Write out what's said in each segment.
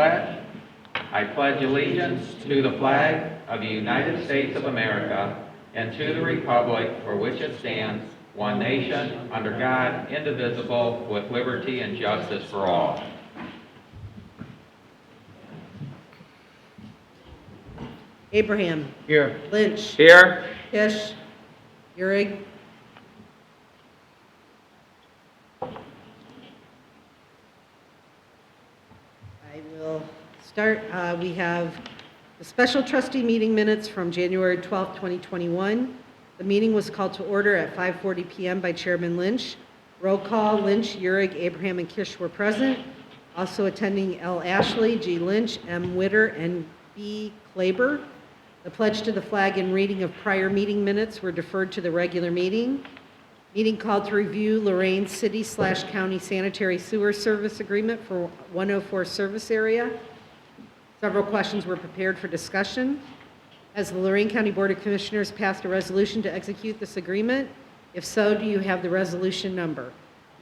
pledge. I pledge allegiance to the flag of the United States of America and to the republic for which it stands, one nation, under God, indivisible, with liberty and justice for all. Abraham. Here. Lynch. Here. Kish. Eurig. I will start. We have the special trustee meeting minutes from January 12th, 2021. The meeting was called to order at 5:40 p.m. by Chairman Lynch. Roll call: Lynch, Eurig, Abraham, and Kish were present. Also attending: L. Ashley, G. Lynch, M. Witter, and B. Klaber. The pledge to the flag and reading of prior meeting minutes were deferred to the regular meeting. Meeting called to review Lorain City/County Sanitary Sewer Service Agreement for 104 service area. Several questions were prepared for discussion. Has the Lorain County Board of Commissioners passed a resolution to execute this agreement? If so, do you have the resolution number?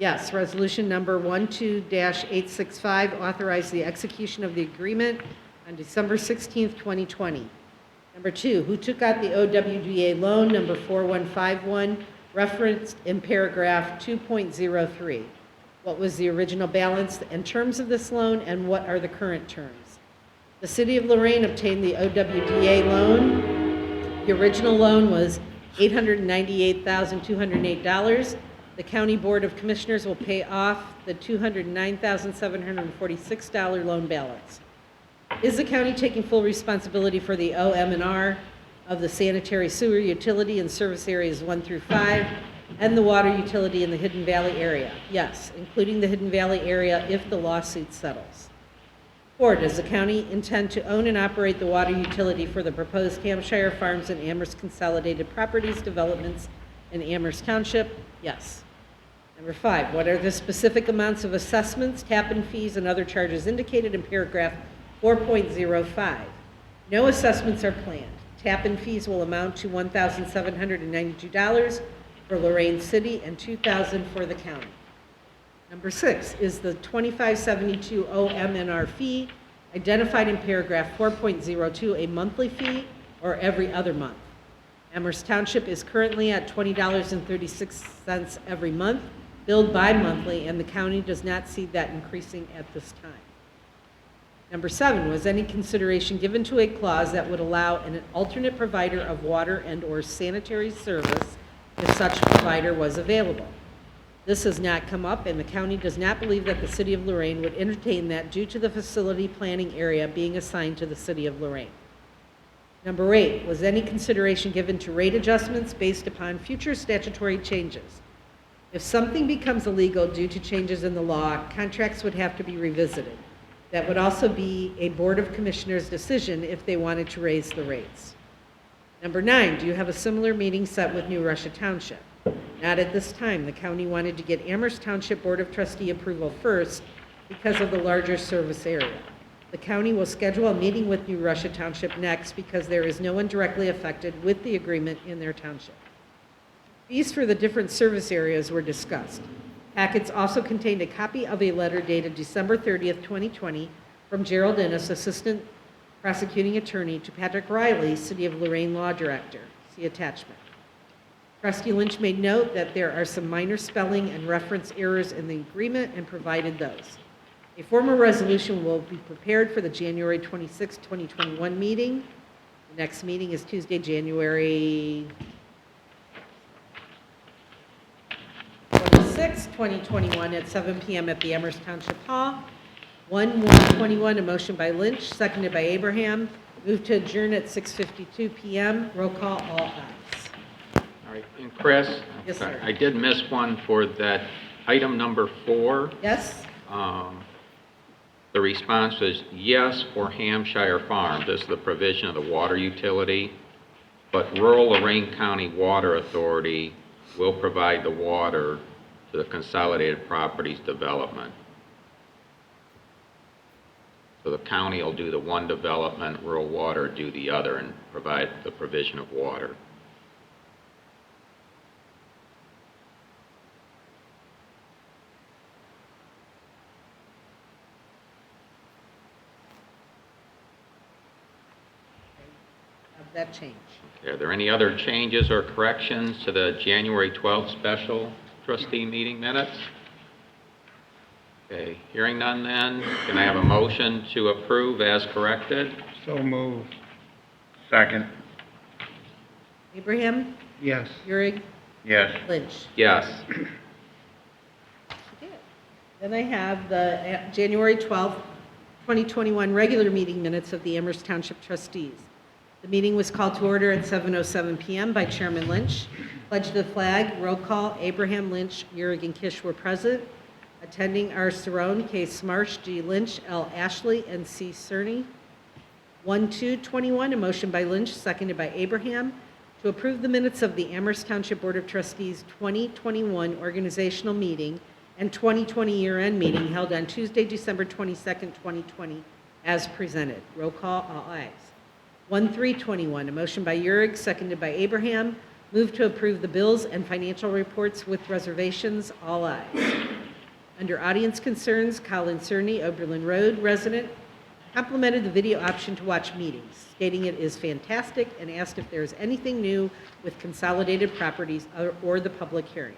Yes, resolution number 12-865 authorized the execution of the agreement on December 16th, 2020. Number 2, who took out the OWDA loan number 4151 referenced in paragraph 2.03? What was the original balance and terms of this loan, and what are the current terms? The City of Lorain obtained the OWDA loan. The original loan was $898,208. The County Board of Commissioners will pay off the $209,746 loan balance. Is the county taking full responsibility for the OM&R of the sanitary sewer utility in service areas 1 through 5 and the water utility in the Hidden Valley area? Yes, including the Hidden Valley area if the lawsuit settles. 4, does the county intend to own and operate the water utility for the proposed Hampshire Farms and Amherst Consolidated Properties developments in Amherst Township? Yes. Number 5, what are the specific amounts of assessments, tap-in fees, and other charges indicated in paragraph 4.05? No assessments are planned. Tap-in fees will amount to $1,792 for Lorain City and $2,000 for the county. Number 6, is the 2572 OM&R fee identified in paragraph 4.02 a monthly fee or every other month? Amherst Township is currently at $20.36 every month, billed bi-monthly, and the county does not see that increasing at this time. Number 7, was any consideration given to a clause that would allow an alternate provider of water and/or sanitary service if such provider was available? This has not come up, and the county does not believe that the City of Lorain would entertain that due to the facility planning area being assigned to the City of Lorain. Number 8, was any consideration given to rate adjustments based upon future statutory changes? If something becomes illegal due to changes in the law, contracts would have to be revisited. That would also be a Board of Commissioners decision if they wanted to raise the rates. Number 9, do you have a similar meeting set with New Russia Township? Not at this time. The county wanted to get Amherst Township Board of Trustee approval first because of the larger service area. The county will schedule a meeting with New Russia Township next because there is no one directly affected with the agreement in their township. Fees for the different service areas were discussed. Packets also contained a copy of a letter dated December 30th, 2020 from Gerald Innes, Assistant Prosecuting Attorney, to Patrick Riley, City of Lorain Law Director. See attachment. Trustee Lynch made note that there are some minor spelling and reference errors in the agreement and provided those. A formal resolution will be prepared for the January 26, 2021 meeting. The next meeting is Tuesday, January 26, 2021 at 7 p.m. at the Amherst Township Hall. 1/1/21, a motion by Lynch, seconded by Abraham. Move to adjourn at 6:52 p.m. Roll call, all ayes. All right, and Chris? Yes, sir. I did miss one for that item number 4. Yes? The response is yes for Hampshire Farm. This is the provision of the water utility, but Rural Lorain County Water Authority will provide the water to the Consolidated Properties Development. So the county will do the one development, rural water do the other, and provide the provision of water. that change. Okay, are there any other changes or corrections to the January 12th special trustee meeting minutes? Okay, hearing none then, can I have a motion to approve as corrected? So moved. Second. Abraham, Yes. Euring, Yes. Lynch. Yes. Okay. Then I have the January 12th, 2021 regular meeting minutes of the Amherst Township Trustees. The meeting was called to order at 7:07 PM by Chairman Lynch. Pledge to the flag, roll call, Abraham, Lynch, Euring, and Kish were present. Attending are Cerrone, K. Smarsh, G. Lynch, L. Ashley, and C. Cerny. 1/2/21, a motion by Lynch, seconded by Abraham, to approve the minutes of the Amherst Township Board of Trustees 2021 organizational meeting and 2020 year-end meeting held on Tuesday, December 22nd, 2020, as presented. Roll call, all ayes. 1/3/21, a motion by Euring, seconded by Abraham, move to approve the bills and financial reports with reservations, all ayes. Under audience concerns, Colin Cerny, Oberlin Road resident, complimented the video option to watch meetings, stating it is fantastic, and asked if there is anything new with consolidated properties or the public hearing.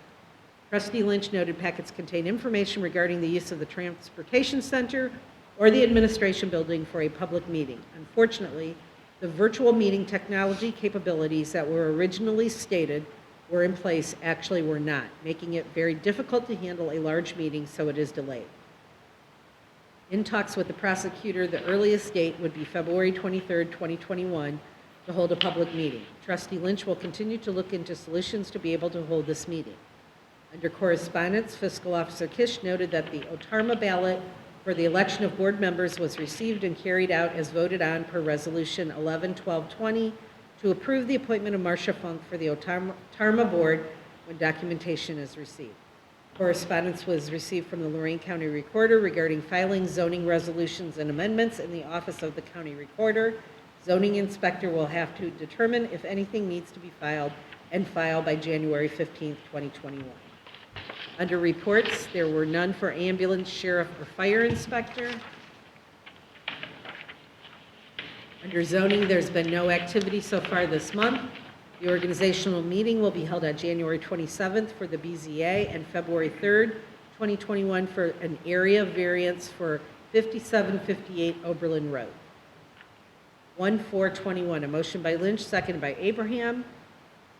Trustee Lynch noted packets contain information regarding the use of the transportation center or the administration building for a public meeting. Unfortunately, the virtual meeting technology capabilities that were originally stated were in place actually were not, making it very difficult to handle a large meeting, so it is delayed. In talks with the prosecutor, the earliest date would be February 23rd, 2021, to hold a public meeting. Trustee Lynch will continue to look into solutions to be able to hold this meeting. Under correspondence, Fiscal Officer Kish noted that the OTARMA ballot for the election of board members was received and carried out as voted on per Resolution 11-1220 to approve the appointment of Marcia Funk for the OTARMA board when documentation is received. Correspondence was received from the Lorraine County Recorder regarding filing zoning resolutions and amendments in the office of the county recorder. Zoning inspector will have to determine if anything needs to be filed and file by January 15th, 2021. Under reports, there were none for ambulance, sheriff, or fire inspector. Under zoning, there's been no activity so far this month. The organizational meeting will be held on January 27th for the BZA and February 3rd, 2021 for an area variance for 5758 Oberlin Road. 1/4/21, a motion by Lynch, seconded by Abraham.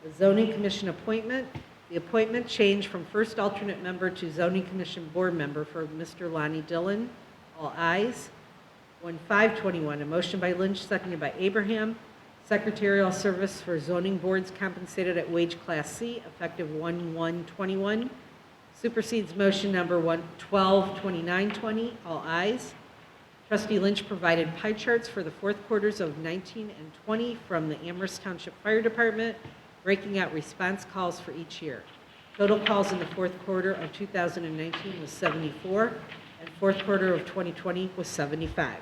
The zoning commission appointment. The appointment changed from first alternate member to zoning commission board member for Mr. Lonnie Dillon. All ayes. 1/5/21, a motion by Lynch, seconded by Abraham. Secretarial service for zoning boards compensated at wage class C, effective 1/1/21. Supersedes motion number 12/29/20. All ayes. Trustee Lynch provided pie charts for the fourth quarters of 19 and 20 from the Amherst Township Fire Department, breaking out response calls for each year. Total calls in the fourth quarter of 2019 was 74, and fourth quarter of 2020 was 75.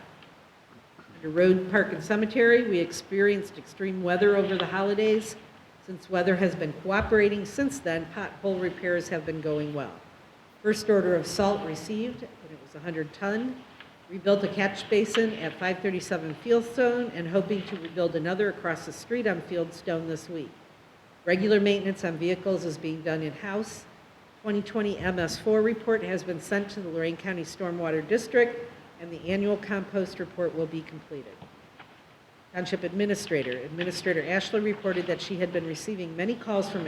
Under Road, Park, and Cemetery, we experienced extreme weather over the holidays. Since weather has been cooperating since then, pothole repairs have been going well. First order of salt received, and it was 100 ton. Rebuilt a catch basin at 537 Fieldstone and hoping to rebuild another across the street on Fieldstone this week. Regular maintenance on vehicles is being done in-house. 2020 MS4 report has been sent to the Lorraine County Stormwater District, and the annual compost report will be completed. Township Administrator. Administrator Ashley reported that she had been receiving many calls from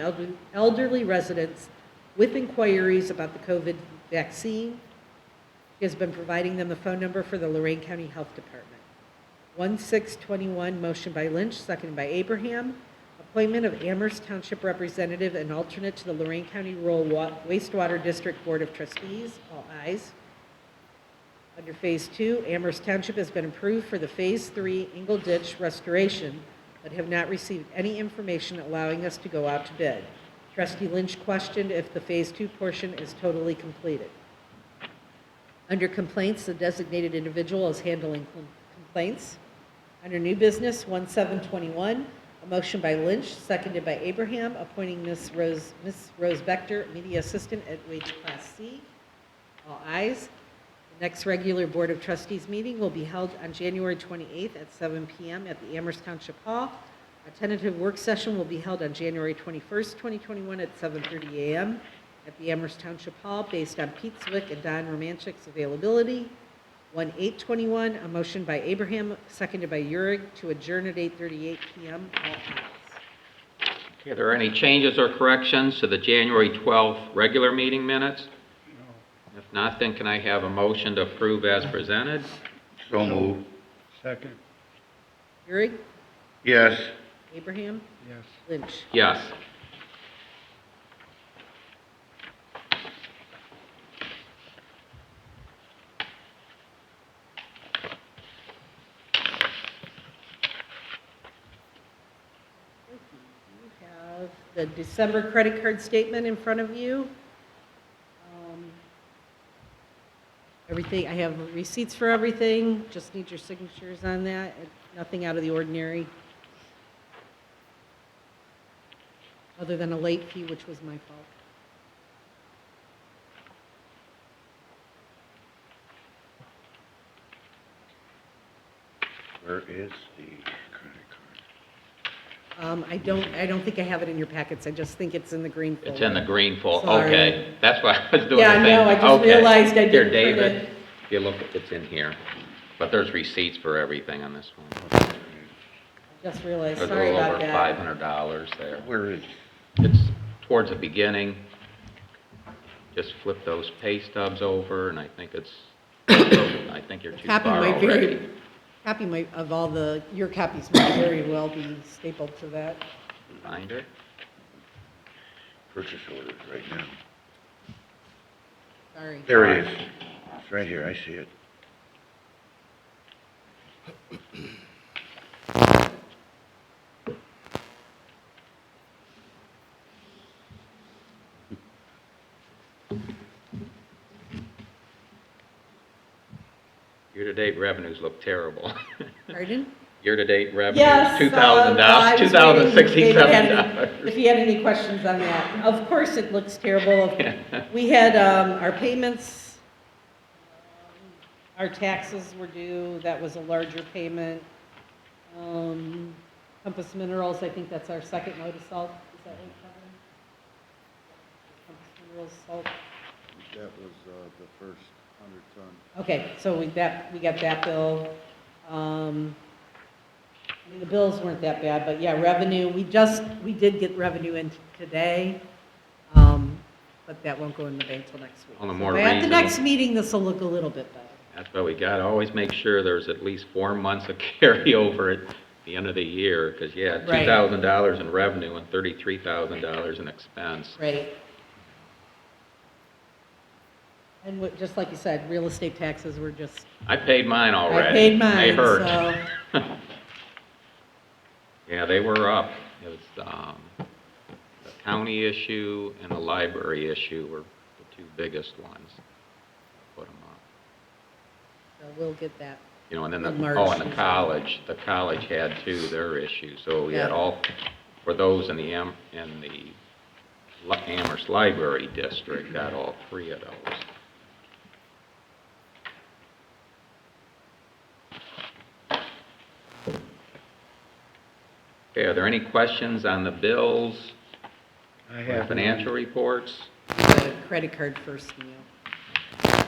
elderly residents with inquiries about the COVID vaccine. She has been providing them the phone number for the Lorraine County Health Department. 1/6/21, motion by Lynch, seconded by Abraham. Appointment of Amherst Township Representative and alternate to the Lorraine County Rural Wastewater District Board of Trustees. All ayes. Under Phase 2, Amherst Township has been approved for the Phase 3 Ingle Ditch restoration, but have not received any information allowing us to go out to bid. Trustee Lynch questioned if the Phase 2 portion is totally completed. Under complaints, the designated individual is handling complaints. Under new business, 1/7/21, a motion by Lynch, seconded by Abraham, appointing Ms. Rose Bechter, Media Assistant at wage class C. All ayes. The next regular Board of Trustees meeting will be held on January 28th at 7 p.m. at the Amherst Township Hall. A tentative work session will be held on January 21st, 2021 at 7:30 a.m. at the Amherst Township Hall based on Pete Zwick and Don Romanchik's availability. 1/8/21, a motion by Abraham, seconded by Urick, to adjourn at 8:38 p.m. All ayes. Okay, are there any changes or corrections to the January 12th regular meeting minutes? If not, then can I have a motion to approve as presented? So move. Second. Urick, Yes. Abraham, Yes. Lynch. Yes. You have the December credit card statement in front of you. Everything, I have receipts for everything, just need your signatures on that, nothing out of the ordinary. Other than a late fee, which was my fault. Where is the credit card? I don't think I have it in your packets, I just think it's in the green folder. It's in the green folder. Sorry. Okay, that's why I was doing the Yeah, thing. no, I just Okay. realized I Here, didn't print David, it. if you look, it's in here. But there's receipts for everything on this one. Just realized, There's a sorry little about over that. $500 there. Where is? It's towards the beginning. Just flip those pay stubs over, and I think it's, I think you're too Copy far might already. copy might, of all the, your copies might very well be stapled to that. Find it? Purchase orders right now. Sorry. There it is. It's right here, I see it. Year-to-date revenues look terrible. Pardon? Year-to-date revenues, Yes. $2,000, I was waiting. David had $2,067. If you had any questions on that. Of course, it looks terrible. We had, our payments, our taxes were due, that was a larger payment. Compass Minerals, I think that's our second load of salt, is that right, Kevin? Compass Minerals salt. That was the first 100-ton. Okay, so we got that bill. I mean, the bills weren't that bad, but yeah, revenue, we did get revenue in today, but that won't go in the bank till next week. On the So more At the reasonable- next meeting, this will look a little bit better. That's why we gotta always make sure there's at least 4 months of carryover at the end of the year, because, yeah, Right. $2,000 in revenue and $33,000 in expense. Right. And just like you said, real estate taxes were just, I paid mine already. I paid mine, They hurt. so, Yeah, they were up. It was, the county issue and the library issue were the two biggest ones. Put them up. so we'll get that. You know, and then In March. and the college had too, their issue. So we had Yeah. all, for those in the Amherst Library District, got all 3 of those. Okay, are there any questions on the bills I or have financial reports? The credit card first, Neil.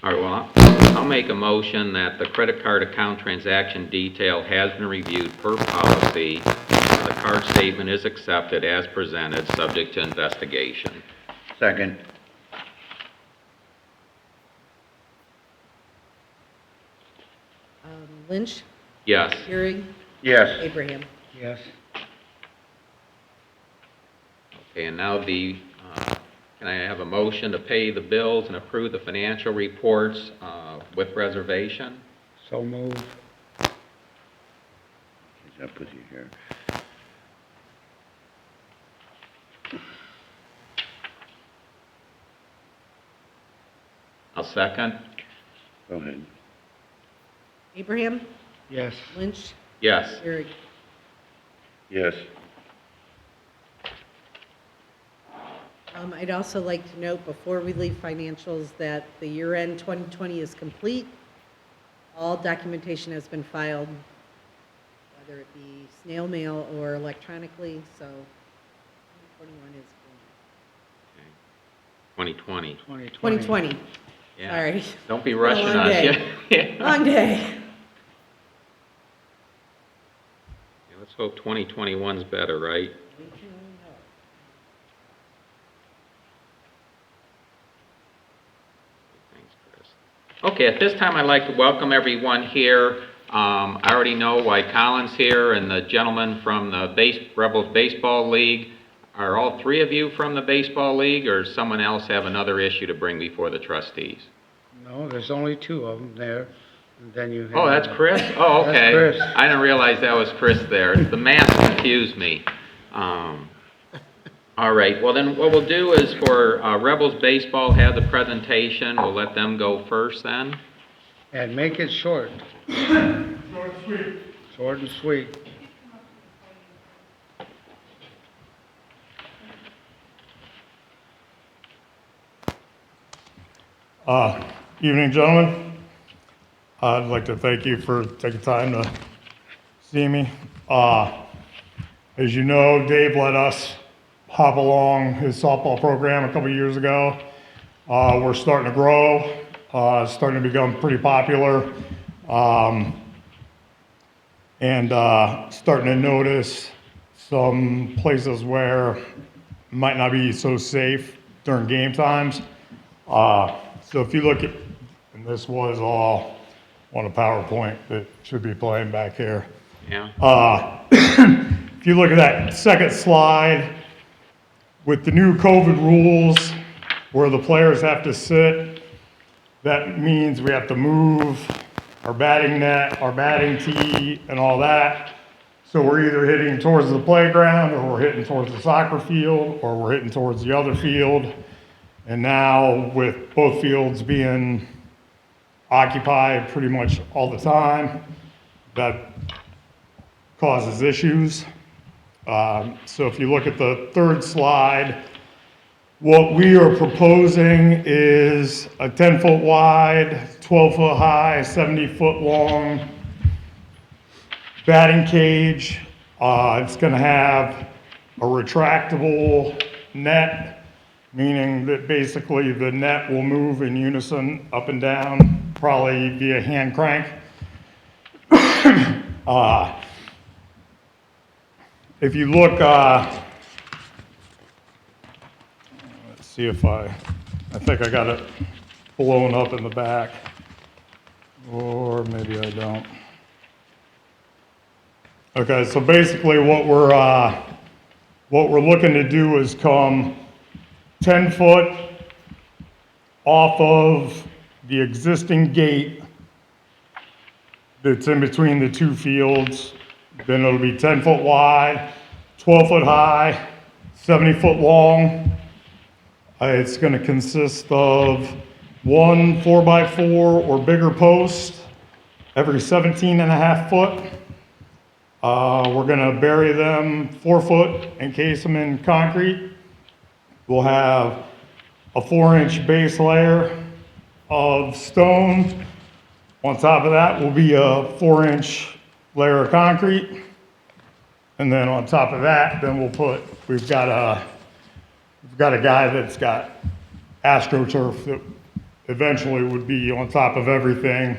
All right, well, I'll make a motion that the credit card account transaction detail has been reviewed per policy. The card statement is accepted as presented, subject to investigation. Second. Lynch, Yes. Euring, Yes. Abraham. Yes. Okay, and now can I have a motion to pay the bills and approve the financial reports with reservation? So move. Catch up with you here. I'll second. Go ahead. Abraham, Yes. Lynch, Yes. Euring. Yes. I'd also like to note before we leave financials that the year-end 2020 is complete. All documentation has been filed whether it be snail mail or electronically, so 2021 is 2020. 2020. Yeah. Sorry. Don't be It's been a rushing long us. day. Yeah. Long day. Yeah, let's hope 2021's better, right? We can only hope. Thanks, Chris. Okay, at this time, I'd like to welcome everyone here. I already know why Colin's here and the gentleman from the Rebels Baseball League. Are all three of you from the Baseball League, or does someone else have another issue to bring before the trustees? No, there's only two of them there, and then you have. Oh, that's Chris? Oh, That's okay. Chris. I didn't realize that was Chris there. The math confused me. All right, well then what we'll do is for Rebels Baseball have the presentation. We'll let them go first then. And make it short. Short and sweet. Short and sweet. Evening, gentlemen. I'd like to thank you for taking time to see me. As you know, Dave let us hop along his softball program a couple years ago. We're starting to grow, starting to become pretty popular, and starting to notice some places where it might not be so safe during game times. So if you look at, and this was all on a PowerPoint that should be playing back here. Yeah. If you look at that second slide, with the new COVID rules where the players have to sit, that means we have to move our batting net, our batting tee, and all that. So we're either hitting towards the playground, or we're hitting towards the soccer field, or we're hitting towards the other field. And now with both fields being occupied pretty much all the time, that causes issues. So if you look at the third slide, what we are proposing is a 10-foot wide, 12-foot high, 70-foot long batting cage. It's going to have a retractable net, meaning that basically the net will move in unison up and down, probably via hand crank. If you look, let's see if I think I got it blown up in the back, or maybe I don't. Okay, so basically what we're looking to do is come 10 foot off of the existing gate that's in between the two fields. Then it'll be 10 foot wide, 12 foot high, 70 foot long. It's going to consist of one 4x4 or bigger post every 17.5 foot. We're going to bury them 4 foot, encase them in concrete. We'll have a 4-inch base layer of stone. On top of that will be a 4-inch layer of concrete. And then on top of that, then we've got a guy that's got AstroTurf that eventually would be on top of everything.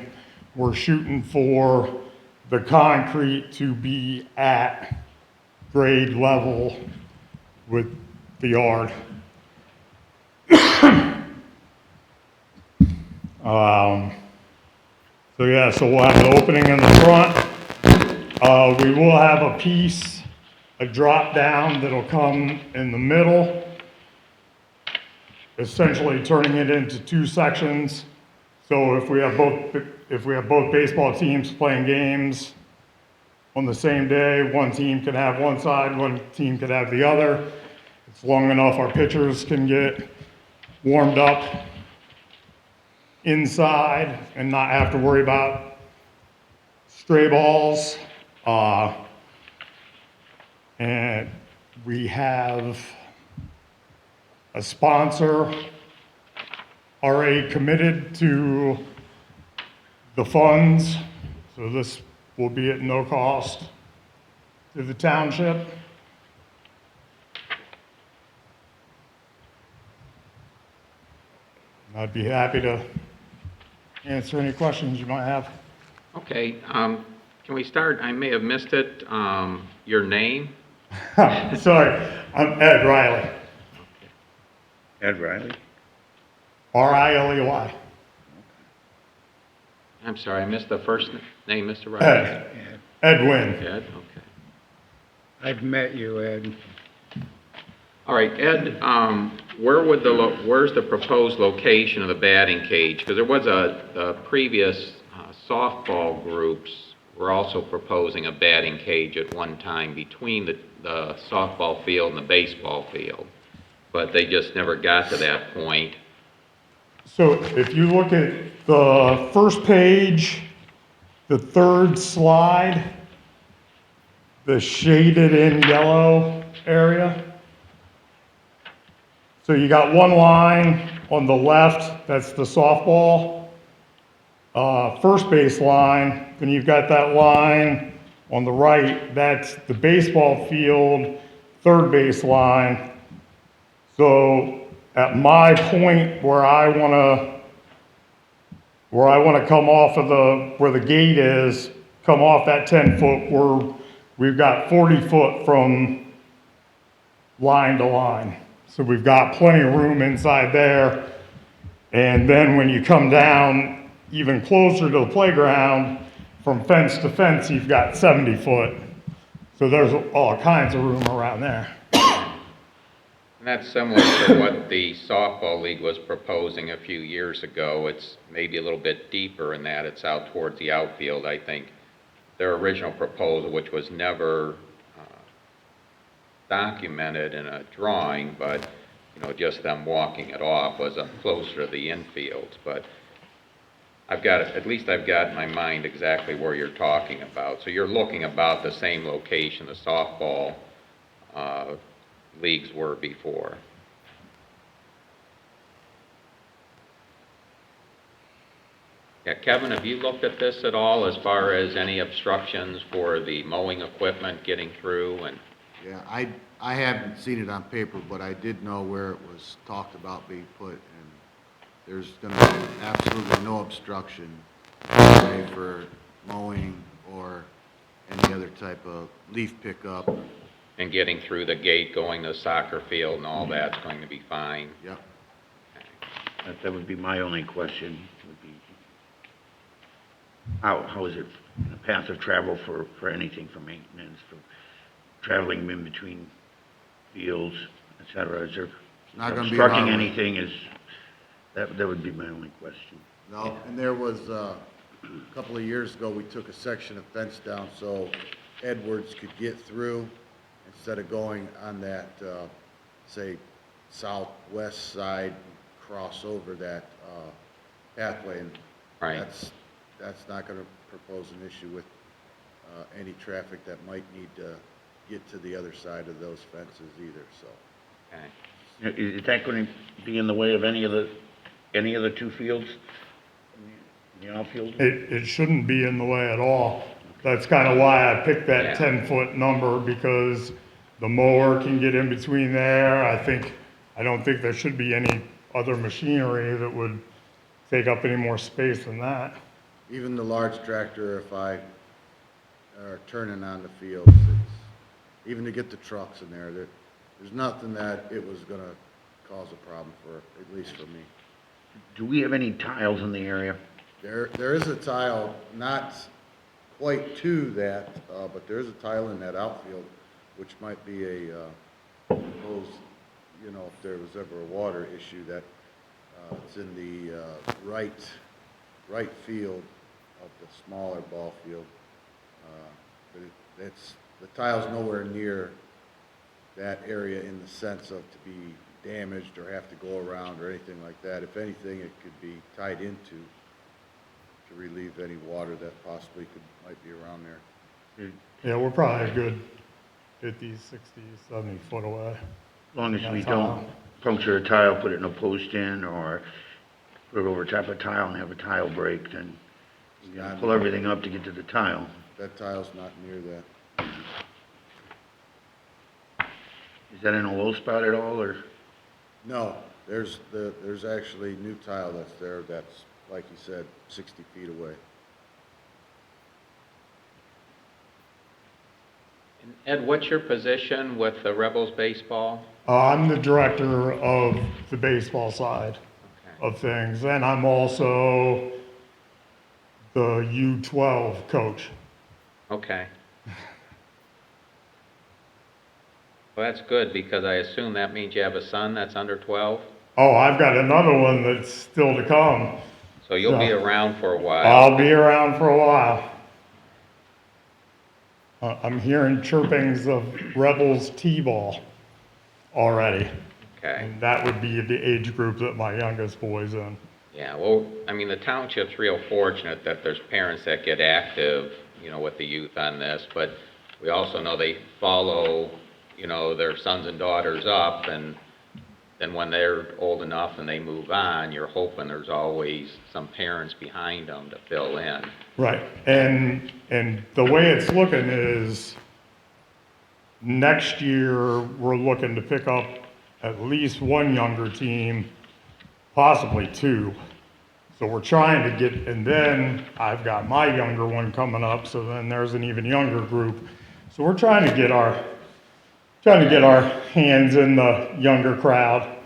We're shooting for the concrete to be at grade level with the yard. So we'll have the opening in the front. We will have a piece, a drop down that'll come in the middle, essentially turning it into 2 sections. So if we have both baseball teams playing games on the same day, one team can have one side, one team can have the other. It's long enough our pitchers can get warmed up inside and not have to worry about stray balls. And we have a sponsor already committed to the funds, so this will be at no cost to the township. I'd be happy to answer any questions you might have. Okay, can we start? I may have missed it. Your name? Sorry, I'm Ed Riley, Ed Riley? Riley. I'm sorry, I missed the first name, Mr. Riley. Ed, Edwin. Ed, okay. I've met you, Ed. All right, Ed, where's the proposed location of the batting cage? Because there was the previous softball groups were also proposing a batting cage at one time between the softball field and the baseball field, but they just never got to that point. So if you look at the first page, the third slide, the shaded in yellow area. So you got one line on the left, that's the softball, first base line, then you've got that line on the right, that's the baseball field, third base line. So at my point where I wanna come off of where the gate is, come off that 10-foot, we've got 40 foot from line to line. So we've got plenty of room inside there. And then when you come down even closer to the playground, from fence to fence, you've got 70 foot. So there's all kinds of room around there. And that's similar to what the softball league was proposing a few years ago. It's maybe a little bit deeper in that it's out towards the outfield. I think their original proposal, which was never documented in a drawing, but just them walking it off, was closer to the infield. But at least I've got in my mind exactly where you're talking about. So you're looking about the same location the softball leagues were before. Yeah, Kevin, have you looked at this at all as far as any obstructions for the mowing equipment getting through? And Yeah, I haven't seen it on paper, but I did know where it was talked about being put, and there's gonna be absolutely no obstruction say, for mowing or any other type of leaf pickup. and getting through the gate, going to the soccer field and all that's going to be fine. Yep. That would be my only question, would be, how is it a path of travel for anything, for maintenance, for traveling in between fields, et cetera? Is there Not gonna be obstructing around. anything that would be my only question. No, and there was, a couple of years ago, we took a section of fence down so Edwards could get through instead of going on that, say, southwest side, cross over that, pathway. And Right. that's not gonna propose an issue with, any traffic that might need to get to the other side of those fences either, so. Okay. Is that going to be in the way of any of the two fields? In the outfield? It shouldn't be in the way at all. That's kind of why I picked Yeah. that 10-foot number, because the mower can get in between there. I don't think there should be any other machinery that would take up any more space than that. Even the large tractor, if I are turning on the fields, it's, even to get the trucks in there's nothing that it was gonna cause a problem for, at least for me. Do we have any tiles in the area? There is a tile, not quite to that, but there is a tile in that outfield, which might be a, proposed, if there was ever a water issue, that, it's in the, right field of the smaller ball field. But the tile's nowhere near that area in the sense of to be damaged or have to go around or anything like that. If anything, it could be tied into to relieve any water that possibly might be around there. Yeah, we're probably a good 50, 60, 70 foot away. As long as we That's don't all. puncture a tile, put it in a post in, or put it over top of a tile and have a tile break, then you gotta pull everything up to get to the tile. That tile's not near that. Is that an oil spout at all, or? No, there's actually new tile that's there that's, like you said, 60 feet away. And Ed, what's your position with the Rebels baseball? I'm the director of the baseball side Okay. of things, and I'm also the U12 coach. Okay. Well, that's good, because I assume that means you have a son that's under 12? Oh, I've got another one that's still to come. So you'll be So, around for a while. I'll be around for a while. I'm hearing chirpings of Rebels T-ball already. Okay. And that would be the age group that my youngest boy's in. Yeah, well, I mean, the township's real fortunate that there's parents that get active, with the youth on this, but we also know they follow, their sons and daughters up, and then when they're old enough and they move on, you're hoping there's always some parents behind them to fill in. Right, and the way it's looking is, next year, we're looking to pick up at least one younger team, possibly two. So we're trying to get, and then I've got my younger one coming up, so then there's an even younger group. So we're trying to get our hands in the younger crowd.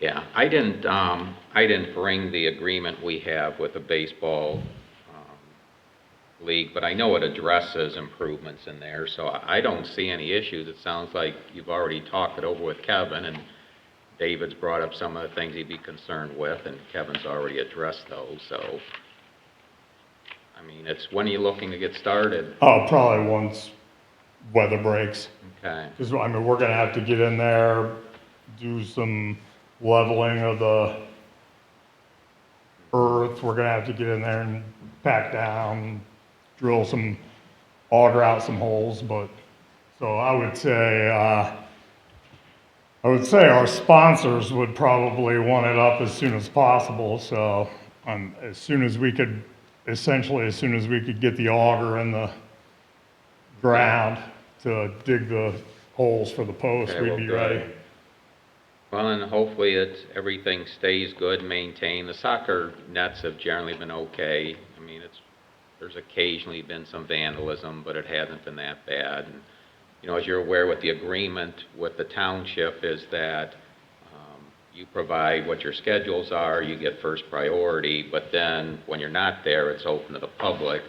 Yeah, I didn't bring the agreement we have with the baseball league, but I know it addresses improvements in there, so I don't see any issues. It sounds like you've already talked it over with Kevin, and David's brought up some of the things he'd be concerned with, and Kevin's already addressed those, so, I mean, when are you looking to get started? Oh, probably once weather breaks. Okay, Because, I mean, we're gonna have to get in there, do some leveling of the earth. We're gonna have to get in there and pack down, drill some, auger out some holes, but, so I would say our sponsors would probably want it up as soon as possible, so, as soon as we could get the auger in the ground to dig the holes for the posts, Okay, we'd well, be good. ready. well, and hopefully everything stays good, maintained. The soccer nets have generally been okay. I mean, there's occasionally been some vandalism, but it hasn't been that bad. And, as you're aware, with the agreement with the township is that you provide what your schedules are, you get first priority, but then when you're not there, it's open to the public.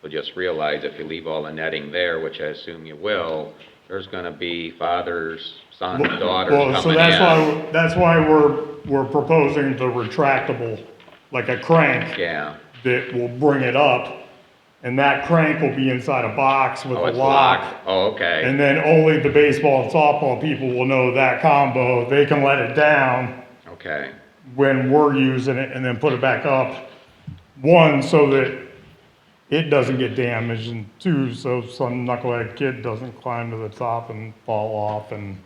So just realize if you leave all the netting there, which I assume you will, there's gonna be fathers, sons, daughters Well, so coming in. that's why we're proposing the retractable, like a crank Yeah, that will bring it up, and that crank will be inside a box with oh, a it's lock. locked, oh, okay, And then only the baseball and softball people will know that combo. They can let it down okay, when we're using it and then put it back up. One, so that it doesn't get damaged, and two, so some knucklehead kid doesn't climb to the top and fall off and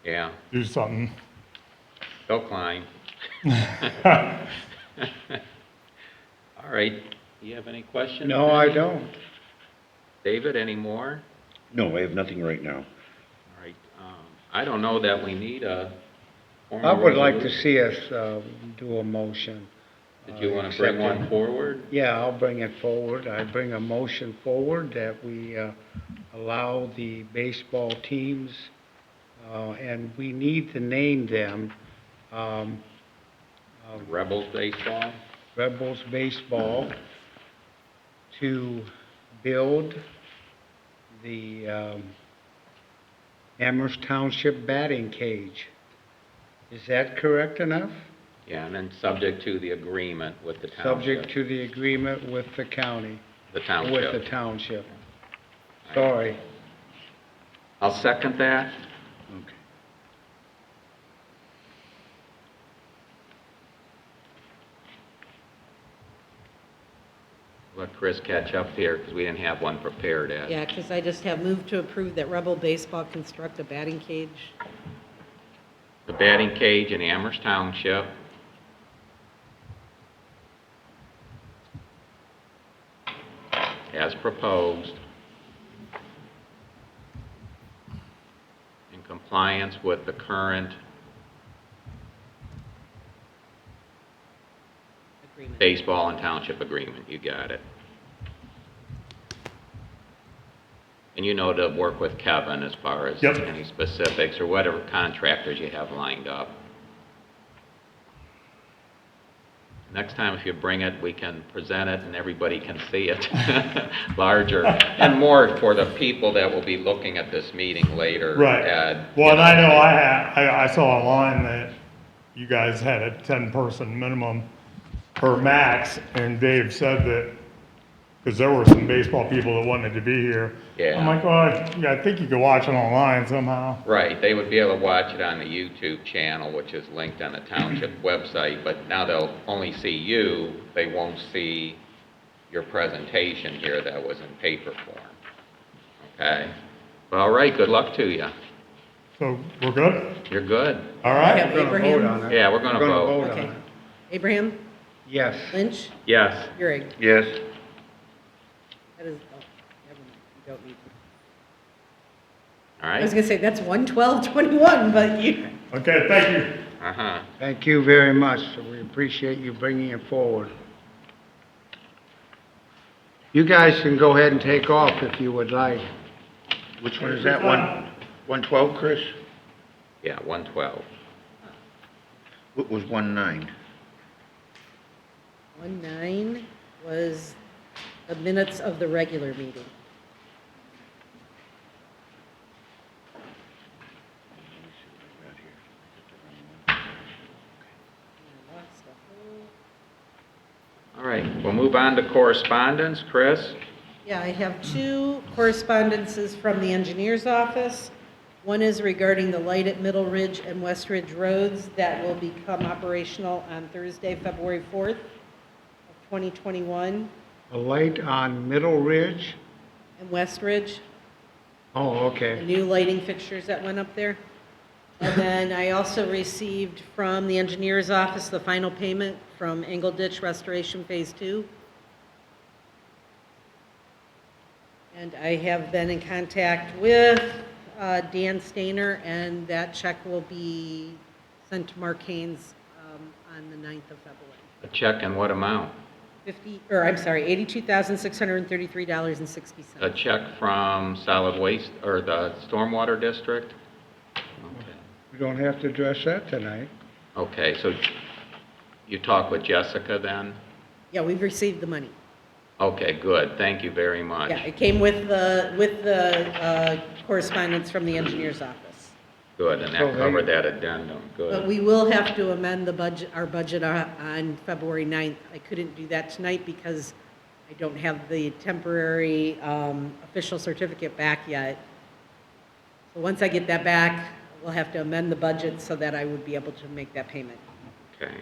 yeah, do something. they'll climb. All right, you have any questions? No, I Benny? don't. David, any more? No, I have nothing right now. All right, I don't know that we need a formal I would like to resolution. see us do a motion. Did you want to bring accepting- one forward? Yeah, I'll bring it forward. I bring a motion forward that we allow the baseball teams, and we need to name them, Rebels baseball? Rebels Baseball, to build the Amherst Township batting cage. Is that correct enough? Yeah, and then subject to the agreement with the township. Subject to the agreement with the county, The with the township. township. Sorry. I'll second that. Okay. Let Chris catch up here, because we didn't have one prepared yet. Yeah, because I just have moved to approve that Rebel Baseball construct a batting cage. The batting cage in Amherst Township. As proposed. compliance with the current Agreement. baseball and township agreement. You got it. And you know to work with Kevin as far as Yep. any specifics or whatever contractors you have lined up. Next time, if you bring it, we can present it and everybody can see it larger and more for the people that will be looking at this meeting later. Right. Ed, Well, you and I know they- I saw online that you guys had a 10-person minimum per max, and Dave said that, because there were some baseball people that wanted to be here. Yeah. I'm like, well, yeah, I think you could watch it online somehow. Right, they would be able to watch it on the YouTube channel, which is linked on the township website, but now they'll only see you, they won't see your presentation here that was in paper form. Okay? Well, all right, good luck to you. So, we're good? You're good. All Yeah. right? We're gonna vote Abraham? on it. Yeah, we're gonna vote. on Okay. it. Abraham, Yes. Lynch, Yes, Euring. Yes, That is, oh, never mind, you don't need to. all I was right? gonna say, that's 1/12/21, but you, Okay, thank you. Uh-huh. Thank you very much. We appreciate you bringing it forward. You guys can go ahead and take off if you would like. which one is that, 112, Chris? Yeah, 112. What was 19? 1/9 was the minutes of the regular meeting. I lost a whole- All right, we'll move on to correspondence. Chris? Yeah, I have two correspondences from the engineer's office. One is regarding the light at Middle Ridge and West Ridge roads that will become operational on Thursday, February 4th of 2021, A light on Middle Ridge? and West Ridge, Oh, the okay. new lighting fixtures that went up there. And then I also received from the engineer's office the final payment from Angle Ditch Restoration Phase 2. And I have been in contact with Dan Stainer, and that check will be sent to Mark Haynes on the 9th of February. A check in what amount? $82,633.60. A check from solid waste, or the stormwater district? Okay. We don't have to address that tonight. Okay, so you talk with Jessica then? Yeah, we've received the money. Okay, good, thank you very much. Yeah, it came with the correspondence from the engineer's office. Good, and So that they- covered that addendum, But good. we will have to amend the budget, our budget on February 9th. I couldn't do that tonight because I don't have the temporary official certificate back yet. So once I get that back, we'll have to amend the budget so that I would be able to make that payment. Okay.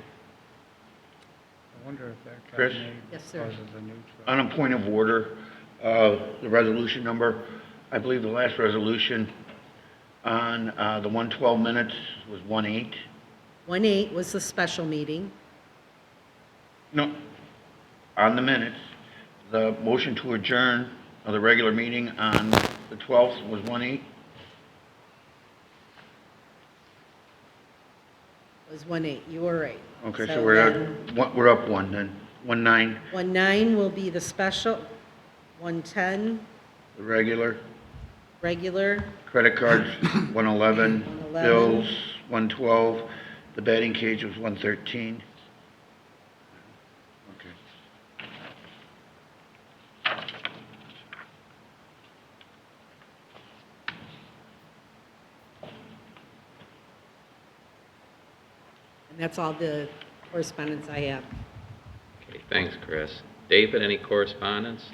I wonder if that got Chris? made Yes, sir. because of the new truck. On a point of order, the resolution number, I believe the last resolution on the 112 minutes was 18. 1/8 was the special meeting. No, on the minutes, the motion to adjourn of the regular meeting on the 12th was 18. Was 1/8, you were right. Okay, so then we're up one then, 19, 1/9 will be the special, 1/10, the regular, regular, credit cards, 111, 111. bills, 112, the batting cage was 113. Okay. and that's all the correspondence I have. Okay, thanks, Chris. David, any correspondence?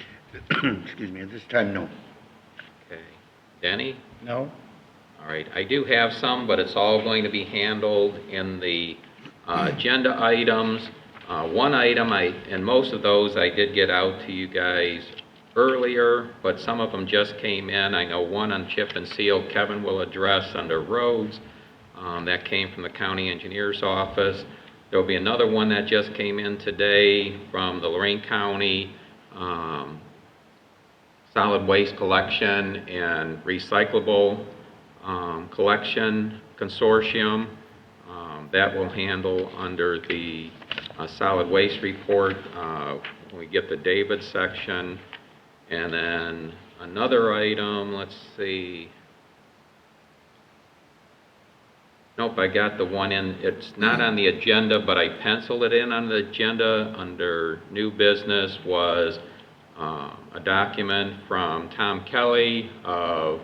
Excuse me, at this time, no. Okay. Denny? No? All right, I do have some, but it's all going to be handled in the agenda items. One item, and most of those I did get out to you guys earlier, but some of them just came in. I know one on chip and seal Kevin will address under roads. That came from the county engineer's office. There'll be another one that just came in today from the Lorraine County solid waste collection and recyclable Collection Consortium. That will handle under the solid waste report when we get the David section. And then another item, let's see. Nope, I got the one in, it's not on the agenda, but I penciled it in on the agenda under new business was a document from Tom Kelly of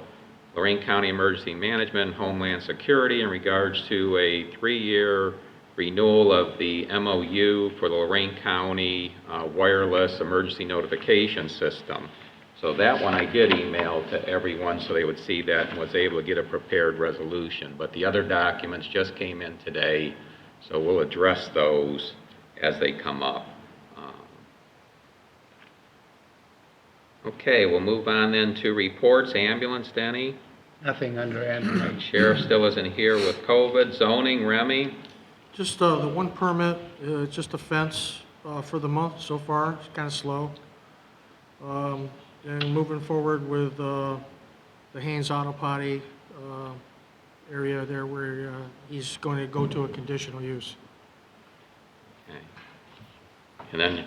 Lorraine County Emergency Management and Homeland Security in regards to a 3-year renewal of the MOU for the Lorraine County wireless emergency notification system. So that one I did email to everyone so they would see that and was able to get a prepared resolution. But the other documents just came in today, so we'll address those as they come up. Okay, we'll move on then to reports. Ambulance, Denny? Nothing under ambulance. Sheriff still isn't here with COVID. Zoning, Remy? Just the one permit, just a fence for the month so far. It's kind of slow. And moving forward with the Haynes Auto Potty area there where he's going to go to a conditional use. Okay. And then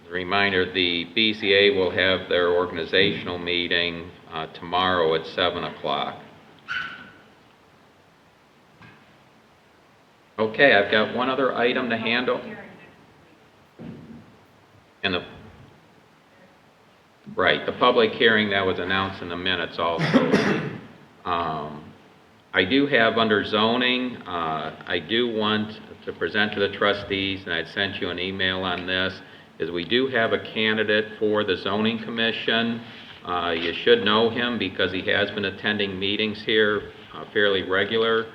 a reminder, the BZA will have their organizational meeting tomorrow at 7 o'clock. Okay, I've got one other item to handle. And right, the public hearing that was announced in the minutes also. I do have under zoning, I do want to present to the trustees, and I'd sent you an email on this, is we do have a candidate for the zoning commission. You should know him because he has been attending meetings here fairly regular,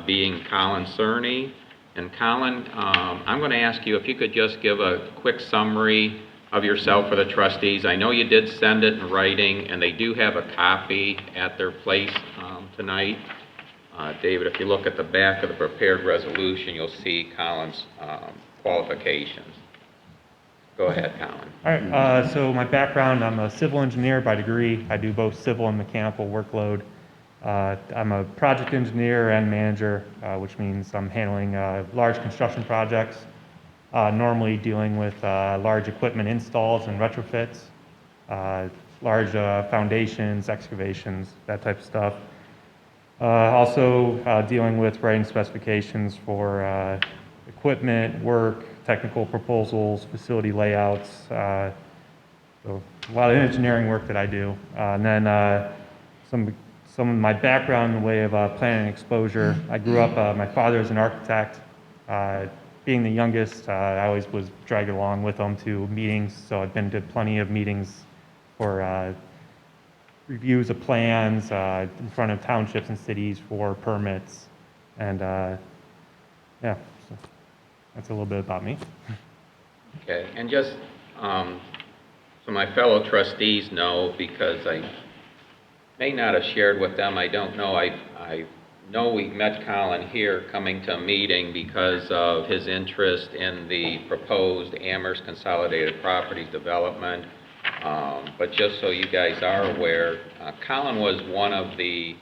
being Colin Cerny. And Colin, I'm going to ask you if you could just give a quick summary of yourself for the trustees. I know you did send it in writing, and they do have a copy at their place tonight. David, if you look at the back of the prepared resolution, you'll see Colin's qualifications. Go ahead, Colin. All right, so my background, I'm a civil engineer by degree. I do both civil and mechanical workload. I'm a project engineer and manager, which means I'm handling large construction projects, normally dealing with large equipment installs and retrofits, large foundations, excavations, that type of stuff. Also dealing with writing specifications for equipment, work, technical proposals, facility layouts, so a lot of engineering work that I do. And then some of my background in the way of planning and exposure. I grew up, my father is an architect. Being the youngest, I always was dragged along with him to meetings, so I've been to plenty of meetings for reviews of plans in front of townships and cities for permits. And yeah, so that's a little bit about me. Okay, and just so my fellow trustees know, because I may not have shared with them, I don't know, I know we met Colin here coming to a meeting because of his interest in the proposed Amherst Consolidated Properties Development. But just so you guys are aware, Colin was one of the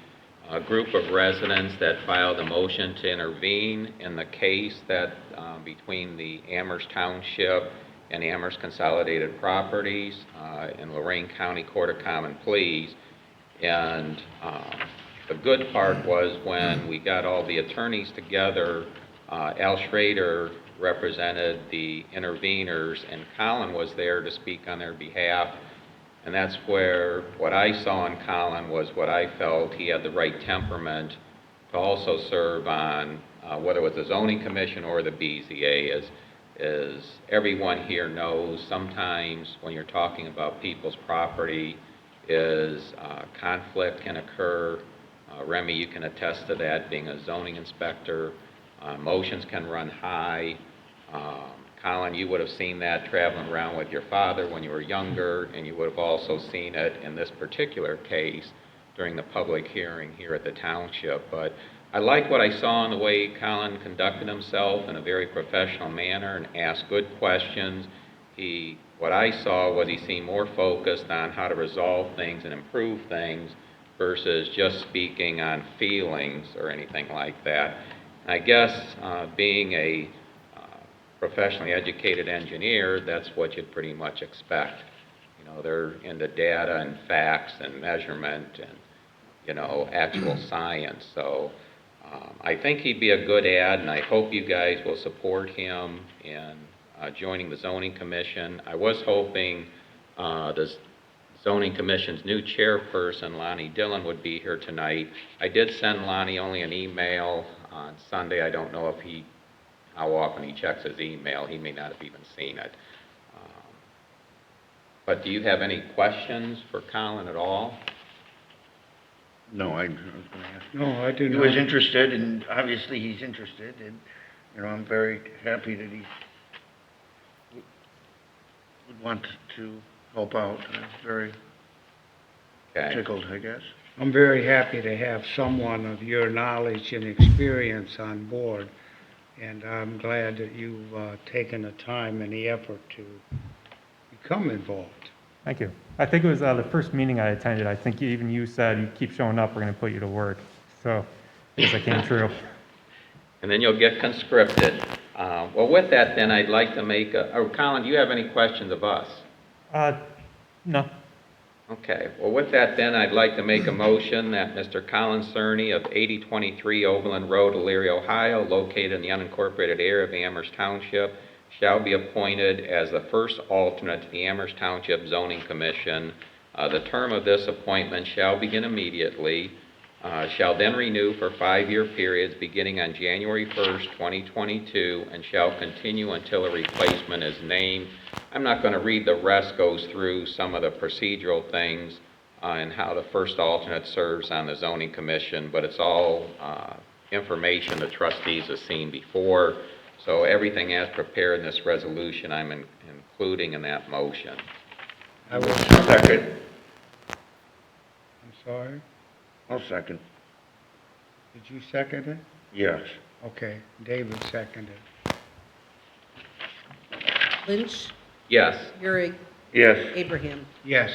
group of residents that filed a motion to intervene in the case that between the Amherst Township and Amherst Consolidated Properties in Lorraine County Court of Common Pleas. And the good part was when we got all the attorneys together, Al Schrader represented the interveners, and Colin was there to speak on their behalf. And that's where what I saw in Colin was what I felt he had the right temperament to also serve on, whether it was the zoning commission or the BZA. As everyone here knows, sometimes when you're talking about people's property, conflict can occur. Remy, you can attest to that, being a zoning inspector. Emotions can run high. Colin, you would have seen that traveling around with your father when you were younger, and you would have also seen it in this particular case during the public hearing here at the township. But I like what I saw in the way Colin conducted himself in a very professional manner and asked good questions. What I saw was he seemed more focused on how to resolve things and improve things versus just speaking on feelings or anything like that. I guess being a professionally educated engineer, that's what you'd pretty much expect. You know, they're into data and facts and measurement and, you know, actual science. So I think he'd be a good ad, and I hope you guys will support him in joining the zoning commission. I was hoping the zoning commission's new chairperson, Lonnie Dillon, would be here tonight. I did send Lonnie only an email on Sunday. I don't know how often he checks his email. He may not have even seen it. But do you have any questions for Colin at all? No, I was gonna ask. No, I do He not. was interested, and obviously he's interested, and, you know, I'm very happy that he would want to help out. I'm very Okay. tickled, I guess. I'm very happy to have someone of your knowledge and experience on board, and I'm glad that you've taken the time and the effort to become involved. Thank you. I think it was the first meeting I attended. I think even you said, you keep showing up, we're going to put you to work. So I guess that came true. And then you'll get conscripted. Well, with that, then, I'd like to make Colin, do you have any questions of us? No. Okay. Well, with that, then, I'd like to make a motion that Mr. Colin Cerny of 8023 Overland Road, Elyria, Ohio, located in the unincorporated area of Amherst Township, shall be appointed as the first alternate to the Amherst Township Zoning Commission. The term of this appointment shall begin immediately, shall then renew for 5-year periods beginning on January 1st, 2022, and shall continue until a replacement is named. I'm not going to read the rest, goes through some of the procedural things and how the first alternate serves on the Zoning Commission, but it's all information the trustees have seen before. So everything as prepared in this resolution, I'm including in that motion. I will, Second. I'm sorry, I'll second. did you second it? Yes. Okay, David seconded. Lynch, Yes. Euring, Yes. Abraham. Yes,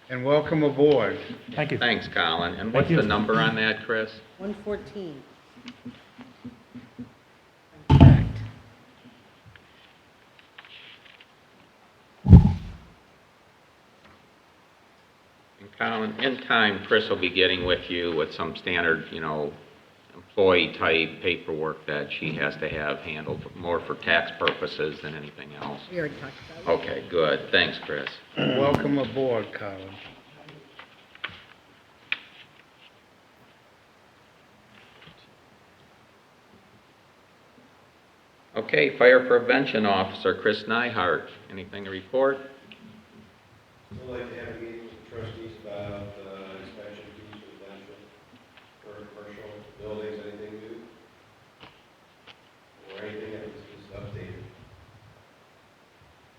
and welcome aboard. Thank you. Thanks, Colin. And what's Thank the you. number on that, Chris? 114. Correct. And Colin, in time, Chris will be getting with you with some standard, you know, employee-type paperwork that she has to have handled more for tax purposes than anything else. We already talked about it. Okay, good. Thanks, Chris. Welcome aboard, Colin. Okay, Fire Prevention Officer Chris Nyhart. Anything to report? I'd like to have a meeting with the trustees about inspection fees for commercial buildings, anything new? Or anything that was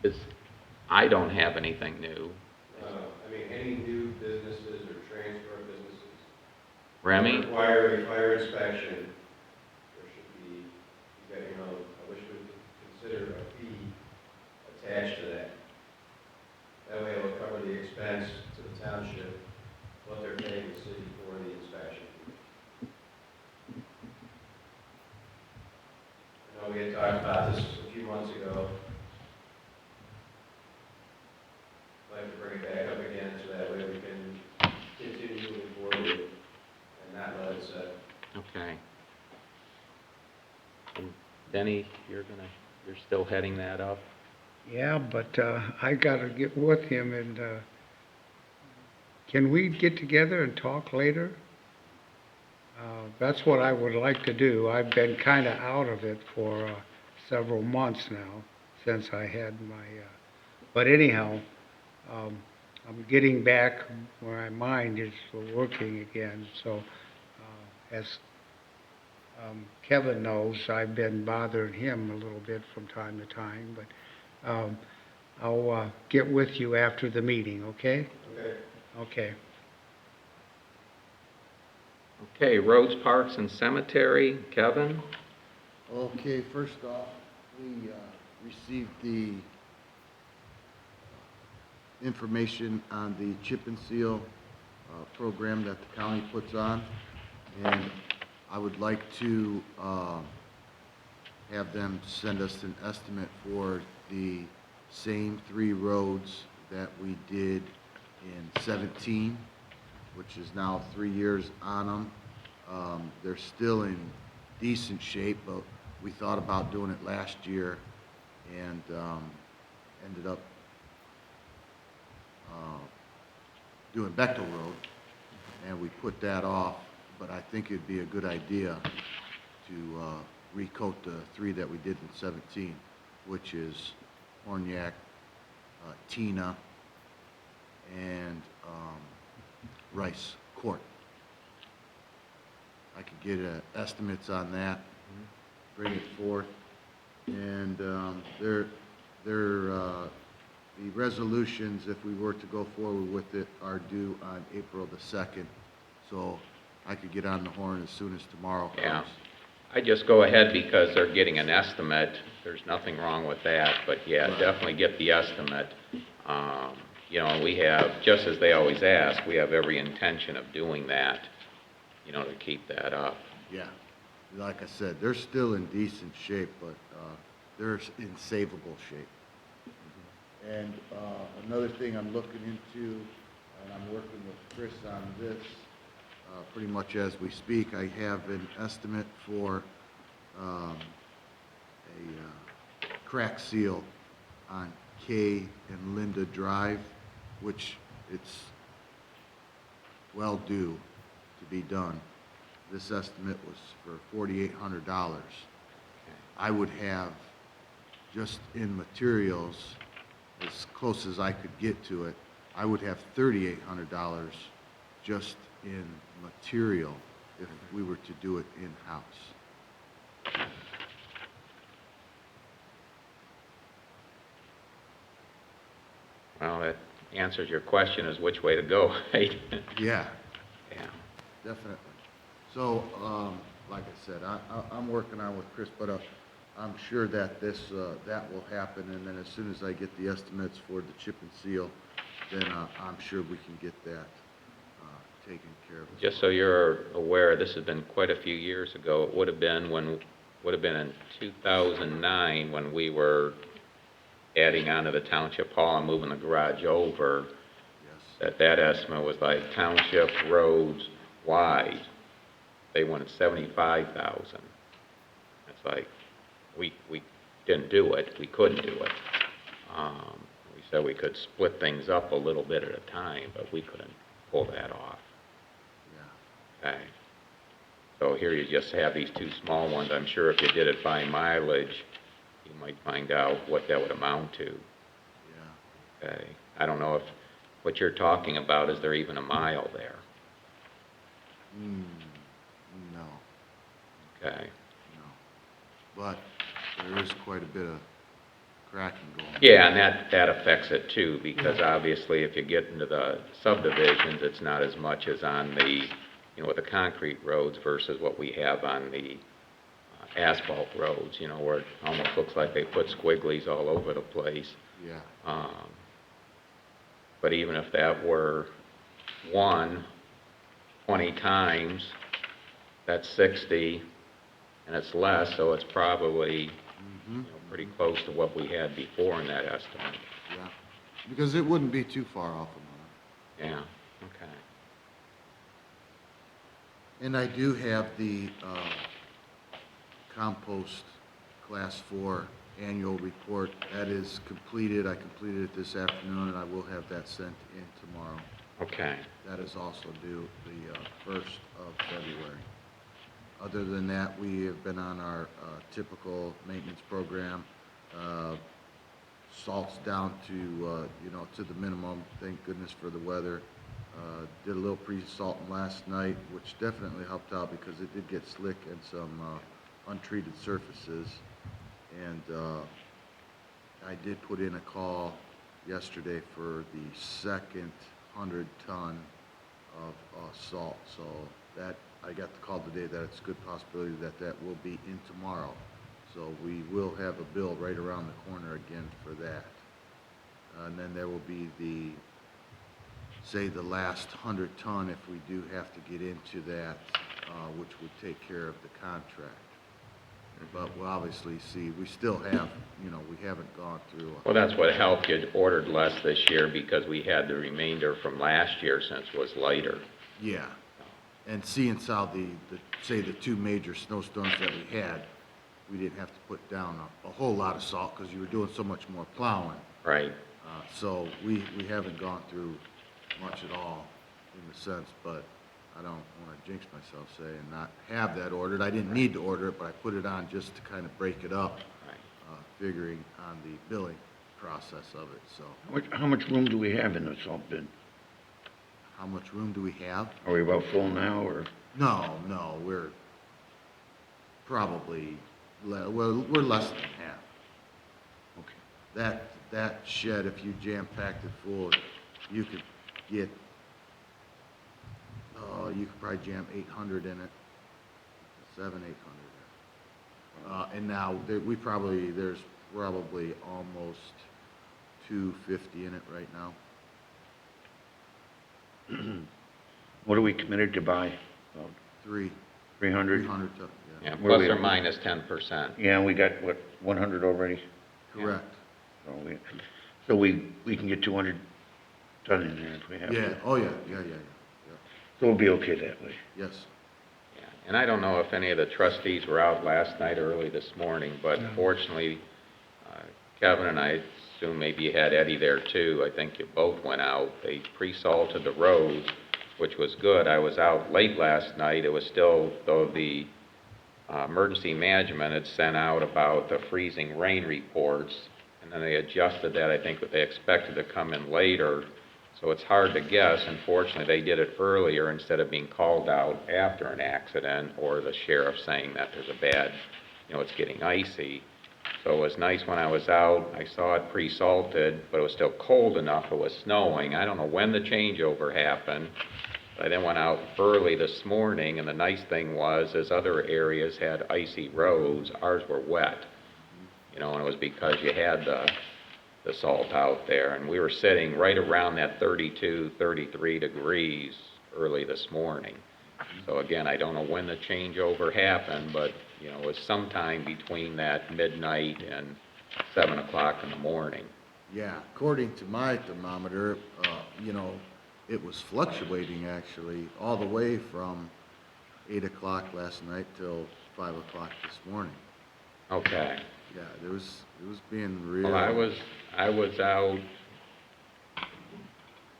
updated? I don't have anything new. I mean, any new businesses or transfer of businesses? Remy? Require a fire inspection, there should be, you know, I wish we could consider a fee attached to that. That way it will cover the expense to the township, what they're paying the city for the inspection. I know we had talked about this a few months ago. I'd like to bring it back up again so that way we can continue moving forward and not let it set. Okay. And Denny, you're still heading that up? Yeah, but I gotta get with him and, can we get together and talk later? That's what I would like to do. I've been kinda out of it for several months now, since I had my, but anyhow, I'm getting back where my mind is working again, so, as Kevin knows, I've been bothering him a little bit from time to time, but I'll get with you after the meeting, okay? Okay. Okay. Okay, Roads, Parks, and Cemetery, Kevin? Okay, first off, we received the information on the chip and seal program that the county puts on. And I would like to have them send us an estimate for the same 3 roads that we did in 17, which is now 3 years on them. They're still in decent shape, but we thought about doing it last year and ended up doing Bechtel Road, and we put that off. But I think it'd be a good idea to recoat the 3 that we did in 17, which is Horniak, Tina, and Rice Court. I could get estimates on that, bring it forth, and the resolutions, if we were to go forward with it, are due on April the 2nd, so I could get on the horn as soon as tomorrow comes. Yeah. I just go ahead because they're getting an estimate. There's nothing wrong with that, but yeah, Right. definitely get the estimate. You know, we have, just as they always ask, we have every intention of doing that, you know, to keep that up. Yeah, like I said, they're still in decent shape, but they're in savable shape. And another thing I'm looking into, and I'm working with Chris on this, pretty much as we speak, I have an estimate for a crack seal on Kay and Linda Drive, which it's well due to be done. This estimate was for $4,800. I would have, just in materials, as close as I could get to it, I would have $3,800 just in material if we were to do it in-house. Well, that answers your question as which way to go, right? Yeah, Yeah. definitely. So, like I said, I'm working on with Chris, but I'm sure that that will happen, and then as soon as I get the estimates for the chip and seal, then I'm sure we can get that taken care of. Just so you're aware, this has been quite a few years ago. It would have been in 2009 when we were adding on to the township hall and moving the garage over, Yes. that estimate was like township roads wide. They wanted 75,000. It's like, we didn't do it, we couldn't do it. We said we could split things up a little bit at a time, but we couldn't pull that off. Yeah. Okay. So here you just have these 2 small ones. I'm sure if you did it by mileage, you might find out what that would amount to. Yeah. Okay. I don't know if what you're talking about, is there even a mile there? No, Okay. no. But there is quite a bit of cracking going on. Yeah, and that affects it too, because obviously if you get into the subdivisions, it's not as much as on the, you know, with the concrete roads versus what we have on the asphalt roads, you know, where it almost looks like they put squigglies all over the place. Yeah. But even if that were 20 times, that's 60, and it's less, so it's probably, you know, pretty close to what we had before in that estimate. Yeah. Because it wouldn't be too far off of mine. Yeah, okay. And I do have the compost Class 4 annual report. That is completed. I completed it this afternoon, and I will have that sent in tomorrow. Okay. That is also due the 1st of February. Other than that, we have been on our typical maintenance program. Salt's down to, you know, to the minimum, thank goodness for the weather. Did a little pre-salting last night, which definitely helped out because it did get slick and some untreated surfaces. And I did put in a call yesterday for the second 100-ton of salt. So that, I got the call today that it's a good possibility that that will be in tomorrow. So we will have a bill right around the corner again for that. And then there will be the say, the last 100 ton, if we do have to get into that, which would take care of the contract. But we'll obviously see, we still have, we haven't gone through. Well, that's what helped. You ordered less this year because we had the remainder from last year since it was lighter. Yeah, and seeing how say the two major snowstorms that we had, we didn't have to put down a whole lot of salt because you were doing so much more plowing. Right. So we haven't gone through much at all in the sense, but I don't want to jinx myself, say, and not have that ordered. I didn't need to order it, but I put it on just to kind of break it up, figuring on the billing process of it, so. How much room do we have in the salt bin? How much room do we have? Are we about full now, or? No, we're probably, we're less than half. Okay. That shed, if you jam-packed it full, you could get, you could probably jam 800 in it, 800. And now, there's probably almost 250 in it right now. What are we committed to buy? About 300. 300? 300, yeah, Yeah, What are plus we- or minus 10%. Yeah, we got, 100 already? correct. So we can get 200 ton in there if we have to. Yeah, oh, yeah. So we'll be okay that way. Yes. Yeah. And I don't know if any of the trustees were out last night or early this morning, but fortunately, Kevin and I assume maybe you had Eddie there too. I think you both went out. They pre-salted the roads, which was good. I was out late last night. It was still, though the emergency management had sent out about the freezing rain reports, and then they adjusted that. I think that they expected to come in later, so it's hard to guess. Unfortunately, they did it earlier instead of being called out after an accident or the sheriff saying that there's a bad, it's getting icy. So it was nice when I was out. I saw it pre-salted, but it was still cold enough. It was snowing. I don't know when the changeover happened. I then went out early this morning, and the nice thing was, as other areas had icy roads, ours were wet. And it was because you had the salt out there, and we were sitting right around that 32, 33 degrees early this morning. So again, I don't know when the changeover happened, but, it was sometime between that midnight and 7 o'clock in the morning. Yeah, according to my thermometer, it was fluctuating actually all the way from 8 o'clock last night till 5 o'clock this morning. Okay. Yeah, it was being real. Well, I was out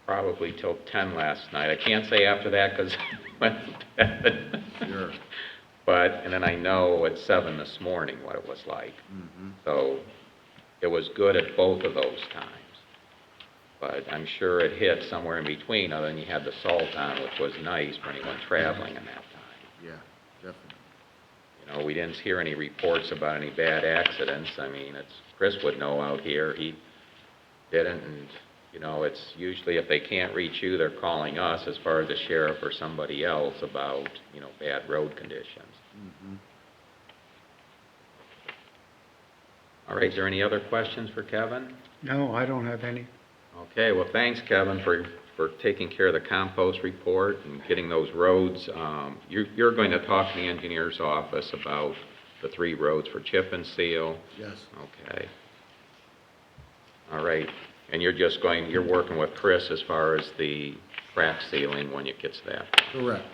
probably till 10 last night. I can't say after that because I went to bed. Sure. And then I know at 7 this morning what it was like. Mm-hmm. So it was good at both of those times. But I'm sure it hit somewhere in between, other than you had the salt on, which was nice for anyone traveling in that time. Yeah, definitely. We didn't hear any reports about any bad accidents. I mean, Chris would know out here. He didn't, and, it's usually if they can't reach you, they're calling us as far as the sheriff or somebody else about, bad road conditions. Mm-hmm. All right, is there any other questions for Kevin? No, I don't have any. Okay, well, thanks, Kevin, for taking care of the compost report and getting those roads. You're going to talk to the engineer's office about the 3 roads for chip and seal? Yes. Okay. All right, and you're working with Chris as far as the crack sealing when it gets that? Correct.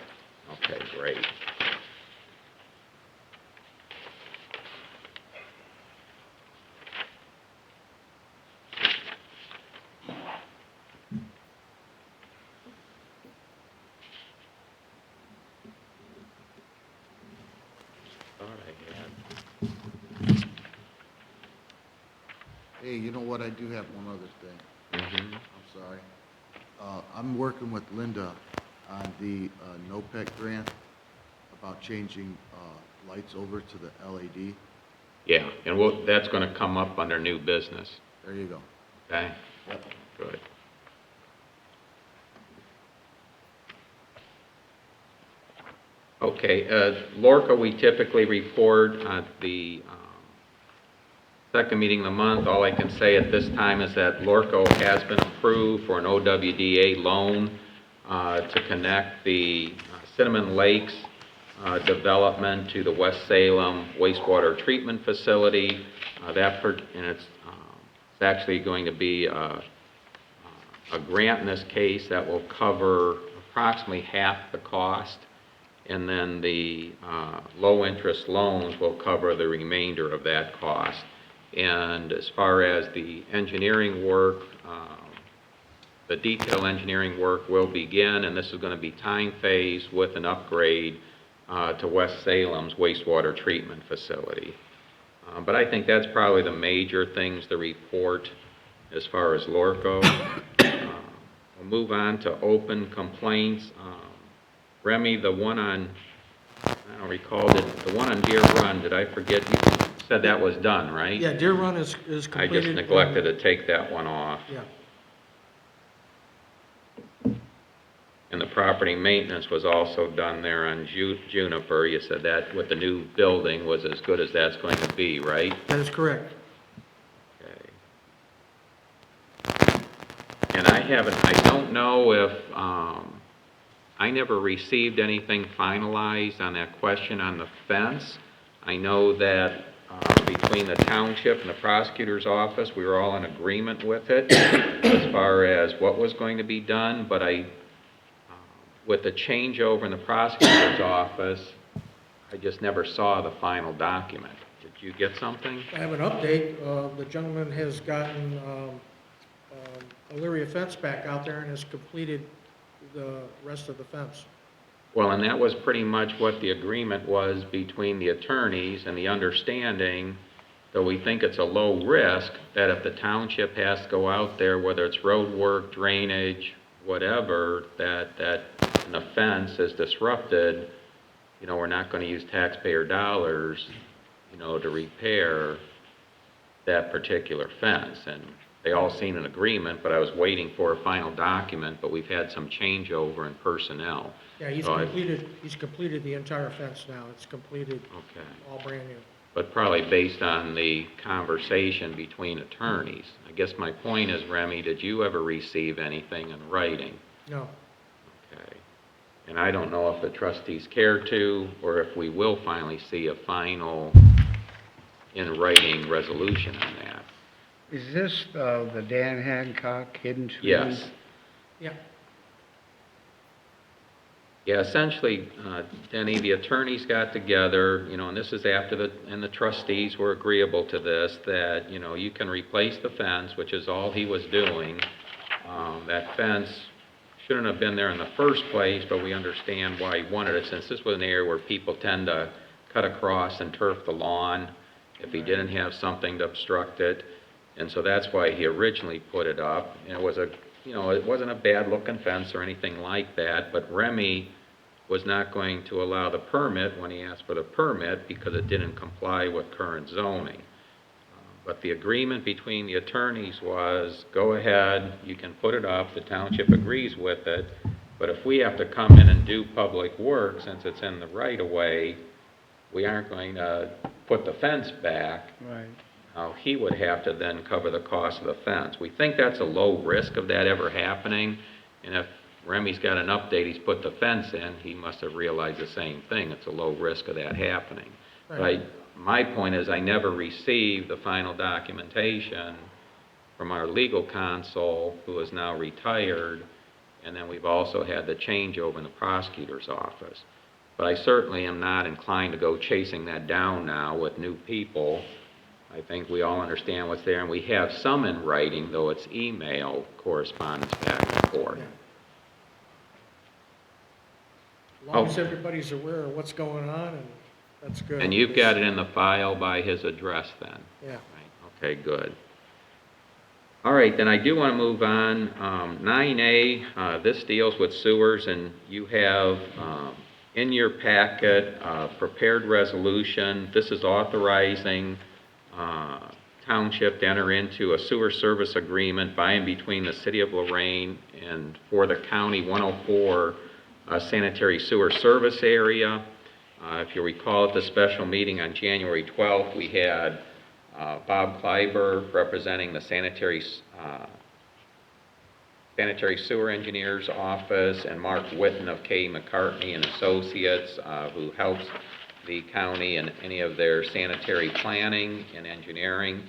Okay, great. Hey, you know what? I do have one other thing. Mm-hmm. I'm sorry. I'm working with Linda on the NOPEC grant about changing lights over to the LED. Yeah, and that's going to come up under new business, There you go. okay? Yep. Good. Okay, Lorca, we typically report the second meeting of the month. All I can say at this time is that Lorco has been approved for an OWDA loan to connect the Cinnamon Lakes development to the West Salem wastewater treatment facility. It's actually going to be a grant in this case that will cover approximately half the cost, and then the low-interest loans will cover the remainder of that cost. And as far as the engineering work, the detail engineering work will begin, and this is going to be time-phased with an upgrade to West Salem's wastewater treatment facility. But I think that's probably the major things to report as far as Lorco. We'll move on to open complaints. Remy, the one on, I don't recall, the one on Deer Run, did I forget? You said that was done, right? Yeah, Deer Run is I completed. just neglected to take that one off. Yeah, And the property maintenance was also done there on Juniper. You said that with the new building was as good as that's going to be, right? that is correct. Okay. And I don't know if, I never received anything finalized on that question on the fence. I know that between the township and the prosecutor's office, we were all in agreement with it as far as what was going to be done, but with the changeover in the prosecutor's office, I just never saw the final document. Did you get something? I have an update. The gentleman has gotten Elyria fence back out there and has completed the rest of the fence. Well, and that was pretty much what the agreement was between the attorneys and the understanding, though we think it's a low risk, that if the township has to go out there, whether it's road work, drainage, whatever, that an offense is disrupted, we're not going to use taxpayer dollars, to repair that particular fence. And they all seem in agreement, but I was waiting for a final document, but we've had some changeover in personnel. Yeah, he's completed the entire fence now. It's completed, Okay. all brand new. But probably based on the conversation between attorneys. I guess my point is, Remy, did you ever receive anything in writing? No, Okay. And I don't know if the trustees care to, or if we will finally see a final in writing resolution on that. Is this the Dan Hancock hidden trees? Yes. yeah, Yeah, essentially, Denny, the attorneys got together, and this is after the trustees were agreeable to this, that, you can replace the fence, which is all he was doing. That fence shouldn't have been there in the first place, but we understand why he wanted it, since this was an area where people tend to cut across and turf the lawn if he didn't have something to obstruct it. And so that's why he originally put it up. And it was it wasn't a bad-looking fence or anything like that, but Remy was not going to allow the permit when he asked for the permit because it didn't comply with current zoning. But the agreement between the attorneys was, go ahead, you can put it up, the township agrees with it, but if we have to come in and do public work, since it's in the right-of-way, we aren't going to put the fence back. Right. He would have to then cover the cost of the fence. We think that's a low risk of that ever happening, and if Remy's got an update, he's put the fence in, he must have realized the same thing. It's a low risk of that happening. Right. But my point is, I never received the final documentation from our legal counsel, who is now retired, and then we've also had the changeover in the prosecutor's office. But I certainly am not inclined to go chasing that down now with new people. I think we all understand what's there, and we have some in writing, though it's email correspondence back and forth. yeah. As long as everybody's aware of what's going on, and that's good. And you've got it in the file by his address then? Yeah. Right. Okay, good. All right, then I do want to move on. 9A, this deals with sewers, and you have in your packet prepared resolution. This is authorizing township to enter into a sewer service agreement by and between the city of Lorraine and for the county 104 sanitary sewer service area. If you recall, at the special meeting on January 12th, we had Bob Kleiber representing the Sanitary Sewer Engineer's Office, and Mark Witten of K. McCartney and Associates, who helps the county in any of their sanitary planning and engineering.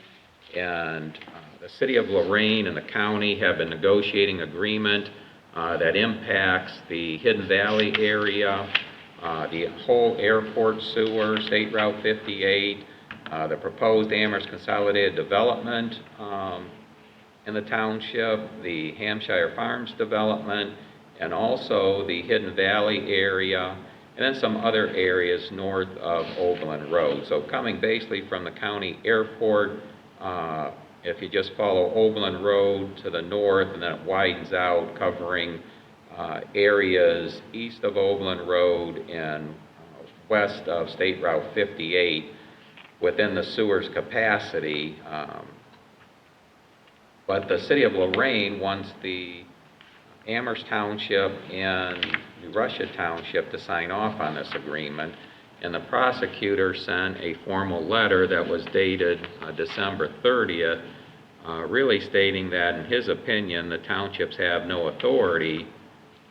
And the city of Lorraine and the county have been negotiating agreement that impacts the Hidden Valley area, the whole airport sewer, State Route 58, the proposed Amherst Consolidated Development in the township, the Hampshire Farms development, and also the Hidden Valley area, and then some other areas north of Overland Road. So coming basically from the county airport, if you just follow Overland Road to the north, and then it widens out, covering areas east of Overland Road and west of State Route 58 within the sewer's capacity. But the city of Lorraine wants the Amherst Township and New Russia Township to sign off on this agreement, and the prosecutor sent a formal letter that was dated December 30th, really stating that, in his opinion, the townships have no authority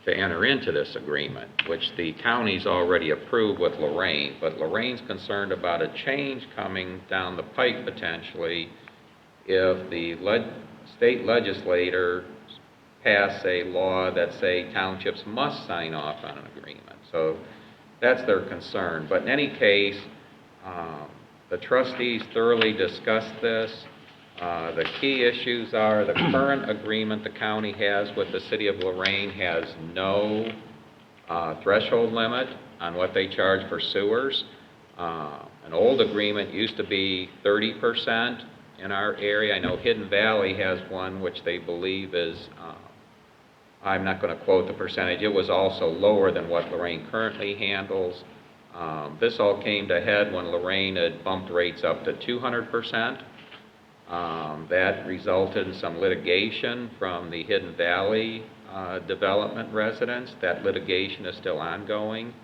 to enter into this agreement, which the county's already approved with Lorraine. But Lorraine's concerned about a change coming down the pike potentially if the state legislators pass a law that say townships must sign off on an agreement. So that's their concern. But in any case, the trustees thoroughly discussed this. The key issues are the current agreement the county has with the city of Lorraine has no threshold limit on what they charge for sewers. An old agreement used to be 30% in our area. I know Hidden Valley has one which they believe is, I'm not going to quote the percentage, it was also lower than what Lorraine currently handles. This all came to head when Lorraine had bumped rates up to 200%. That resulted in some litigation from the Hidden Valley development residents. That litigation is still ongoing.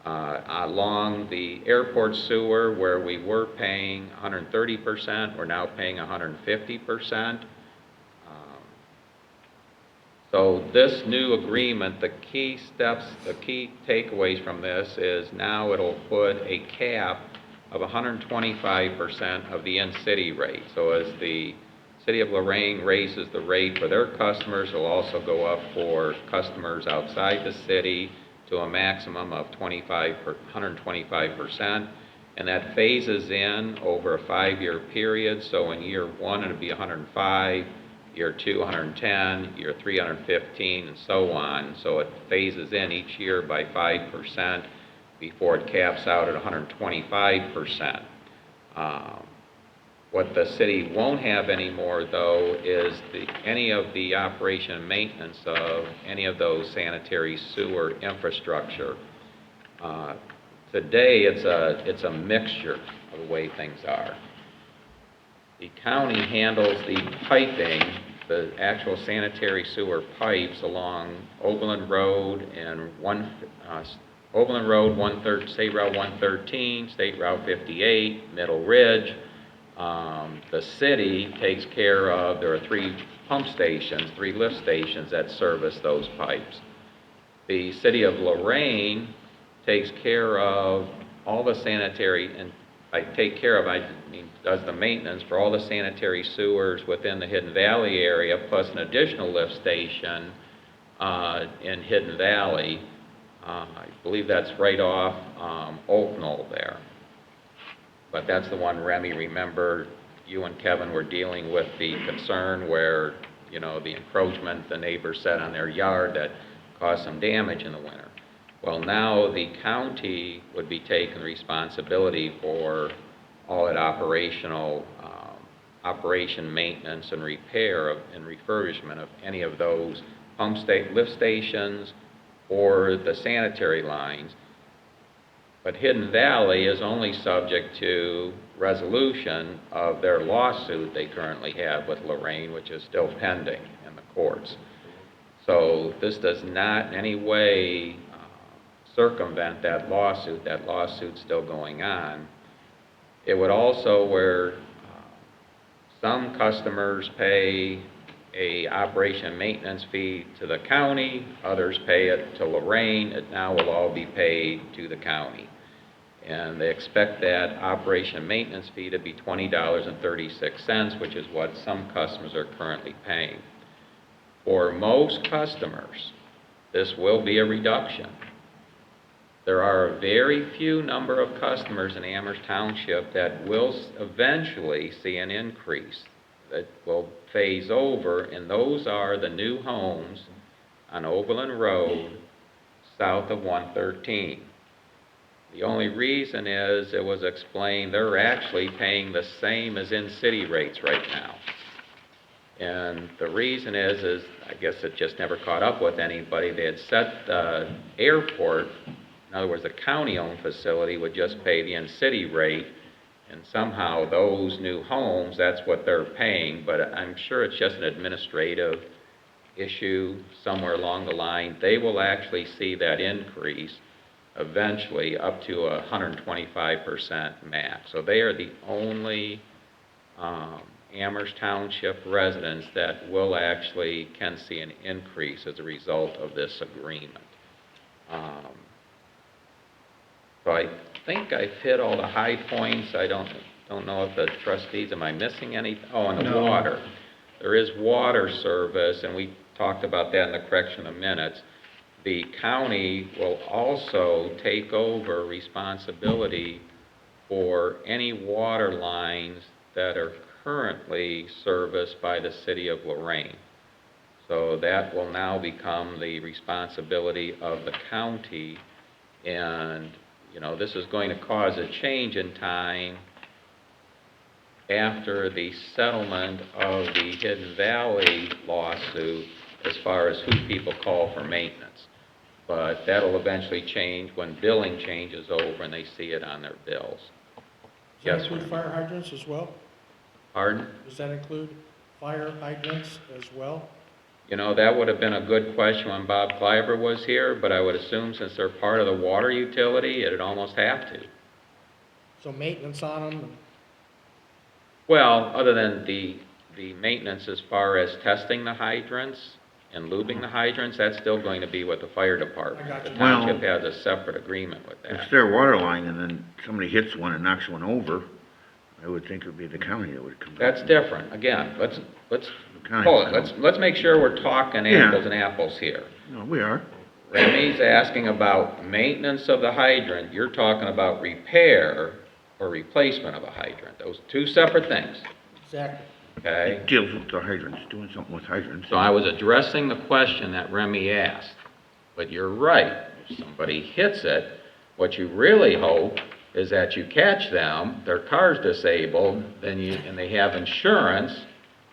Along the airport sewer, where we were paying 130%, we're now paying 150%. So this new agreement, the key steps, the key takeaways from this is now it'll put a cap of 125% of the in-city rate. So as the city of Lorraine raises the rate for their customers, it'll also go up for customers outside the city to a maximum of 125%, and that phases in over a 5-year period. So in year 1 it'll be 105, year 2 110, year 3 115, and so on. So it phases in each year by 5% before it caps out at 125%. What the city won't have anymore, though, is any of the operation and maintenance of any of those sanitary sewer infrastructure. Today, it's a mixture of the way things are. The county handles the piping, the actual sanitary sewer pipes along Overland Road and Overland Road, State Route 113, State Route 58, Middle Ridge. The city takes care of, there are 3 pump stations, 3 lift stations that service those pipes. The city of Lorraine takes care of all the sanitary, and by take care of, I mean does the maintenance for all the sanitary sewers within the Hidden Valley area, plus an additional lift station in Hidden Valley. I believe that's right off Oaknall there. But that's the one, Remy, remember you and Kevin were dealing with the concern where, you know, the encroachment the neighbors set on their yard that caused some damage in the winter. Well, now the county would be taking responsibility for all that operational operation, maintenance, and repair and refurbishment of any of those lift stations or the sanitary lines. But Hidden Valley is only subject to resolution of their lawsuit they currently have with Lorraine, which is still pending in the courts. So this does not in any way circumvent that lawsuit. That lawsuit's still going on. It would also, where Some customers pay a operation and maintenance fee to the county, others pay it to Lorraine. It now will all be paid to the county. And they expect that operation and maintenance fee to be $20.36, which is what some customers are currently paying. For most customers, this will be a reduction. There are a very few number of customers in Amherst Township that will eventually see an increase that will phase over, and those are the new homes on Oberlin Road south of 113. The only reason is, it was explained, they're actually paying the same as in-city rates right now. And the reason is I guess it just never caught up with anybody. They had set the airport, in other words, the county-owned facility would just pay the in-city rate, and somehow those new homes, that's what they're paying, but I'm sure it's just an administrative issue somewhere along the line. They will actually see that increase eventually up to 125% max. So they are the only Amherst Township residents that will actually can see an increase as a result of this agreement. So I think I've hit all the high points. I don't know if the trustees, am I missing any? Oh, and the No. water. There is water service, and we talked about that in the correction of minutes. The county will also take over responsibility for any water lines that are currently serviced by the city of Lorraine. So that will now become the responsibility of the county, and you know, this is going to cause a change in time after the settlement of the Hidden Valley lawsuit as far as who people call for maintenance. But that'll eventually change when billing changes over and they see it on their bills. Does that Yes, include ma'am. fire hydrants as well? Pardon? Does that include fire hydrants as well? You know, that would have been a good question when Bob Kleiber was here, but I would assume since they're part of the water utility, it'd almost have to. So maintenance on them? Well, other than the maintenance as far as testing the hydrants and lubing the hydrants, that's still going to be with the fire department. I got The you. township Well- has a separate agreement with If that. their water line and then somebody hits one and knocks one over, I would think it would be the county that would come. That's different. Again, let's county hold it. would Let's make sure we're talking Yeah. apples and apples here. No, we are. Remy's asking about maintenance of the hydrant. You're talking about repair or replacement of a hydrant. Those two separate things, Exactly. okay? It deals with the hydrants, doing something with hydrants. So I was addressing the question that Remy asked. But you're right. If somebody hits it, what you really hope is that you catch them, their car's disabled, and they have insurance,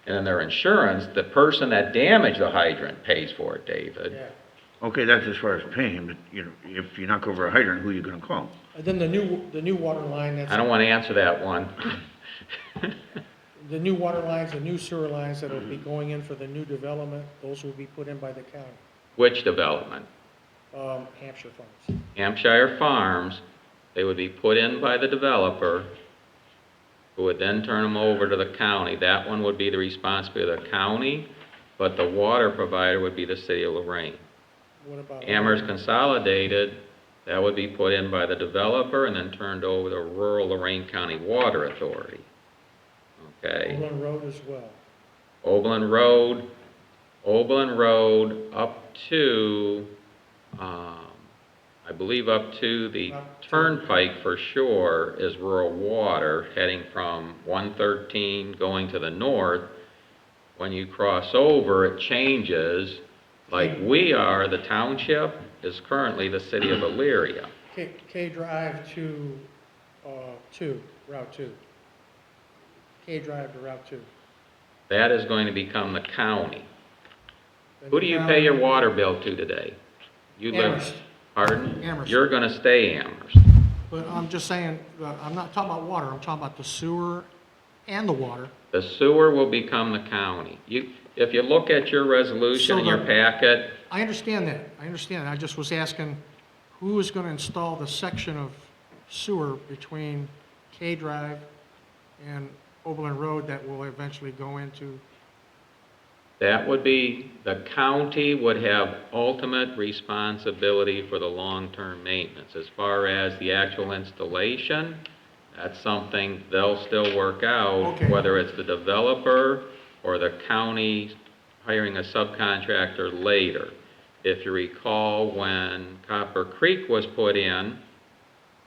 and in their insurance, the person that damaged the hydrant pays for it, David. Yeah. Okay, that's as far as paying, but, you know, if you knock over a hydrant, who are you gonna call? And then the new water line, I don't want to answer that one. the new water lines, the new sewer lines that will be going in for the new development, those will be put in by the county. Which development? Hampshire Farms. Hampshire Farms, they would be put in by the developer, who would then turn them over to the county. That one would be the responsibility of the county, but the water provider would be the city of Lorraine. What about? Amherst Consolidated, that would be put in by the developer and then turned over to Rural Lorraine County Water Authority. Okay? Oberlin Road as well. Oberlin Road up to, I believe up to the Up to- turnpike for sure is rural water heading from 113 going to the north. When you cross over, it changes, like we are, the township is currently the city of Elyria. K Drive to, Route 2. K Drive to Route 2. That is going to become the county. Then Who the do you county- pay your water bill to today? You live, Amherst. pardon? Amherst. You're gonna stay Amherst. But I'm just saying, I'm not talking about water, I'm talking about the sewer and the water. The sewer will become the county. If you look at your resolution in your packet, I understand that, I just was asking, who is gonna install the section of sewer between K Drive and Overland Road that will eventually go into, That would be, the county would have ultimate responsibility for the long-term maintenance. As far as the actual installation, that's something they'll still work out, Okay. whether it's the developer or the county hiring a subcontractor later. If you recall, when Copper Creek was put in,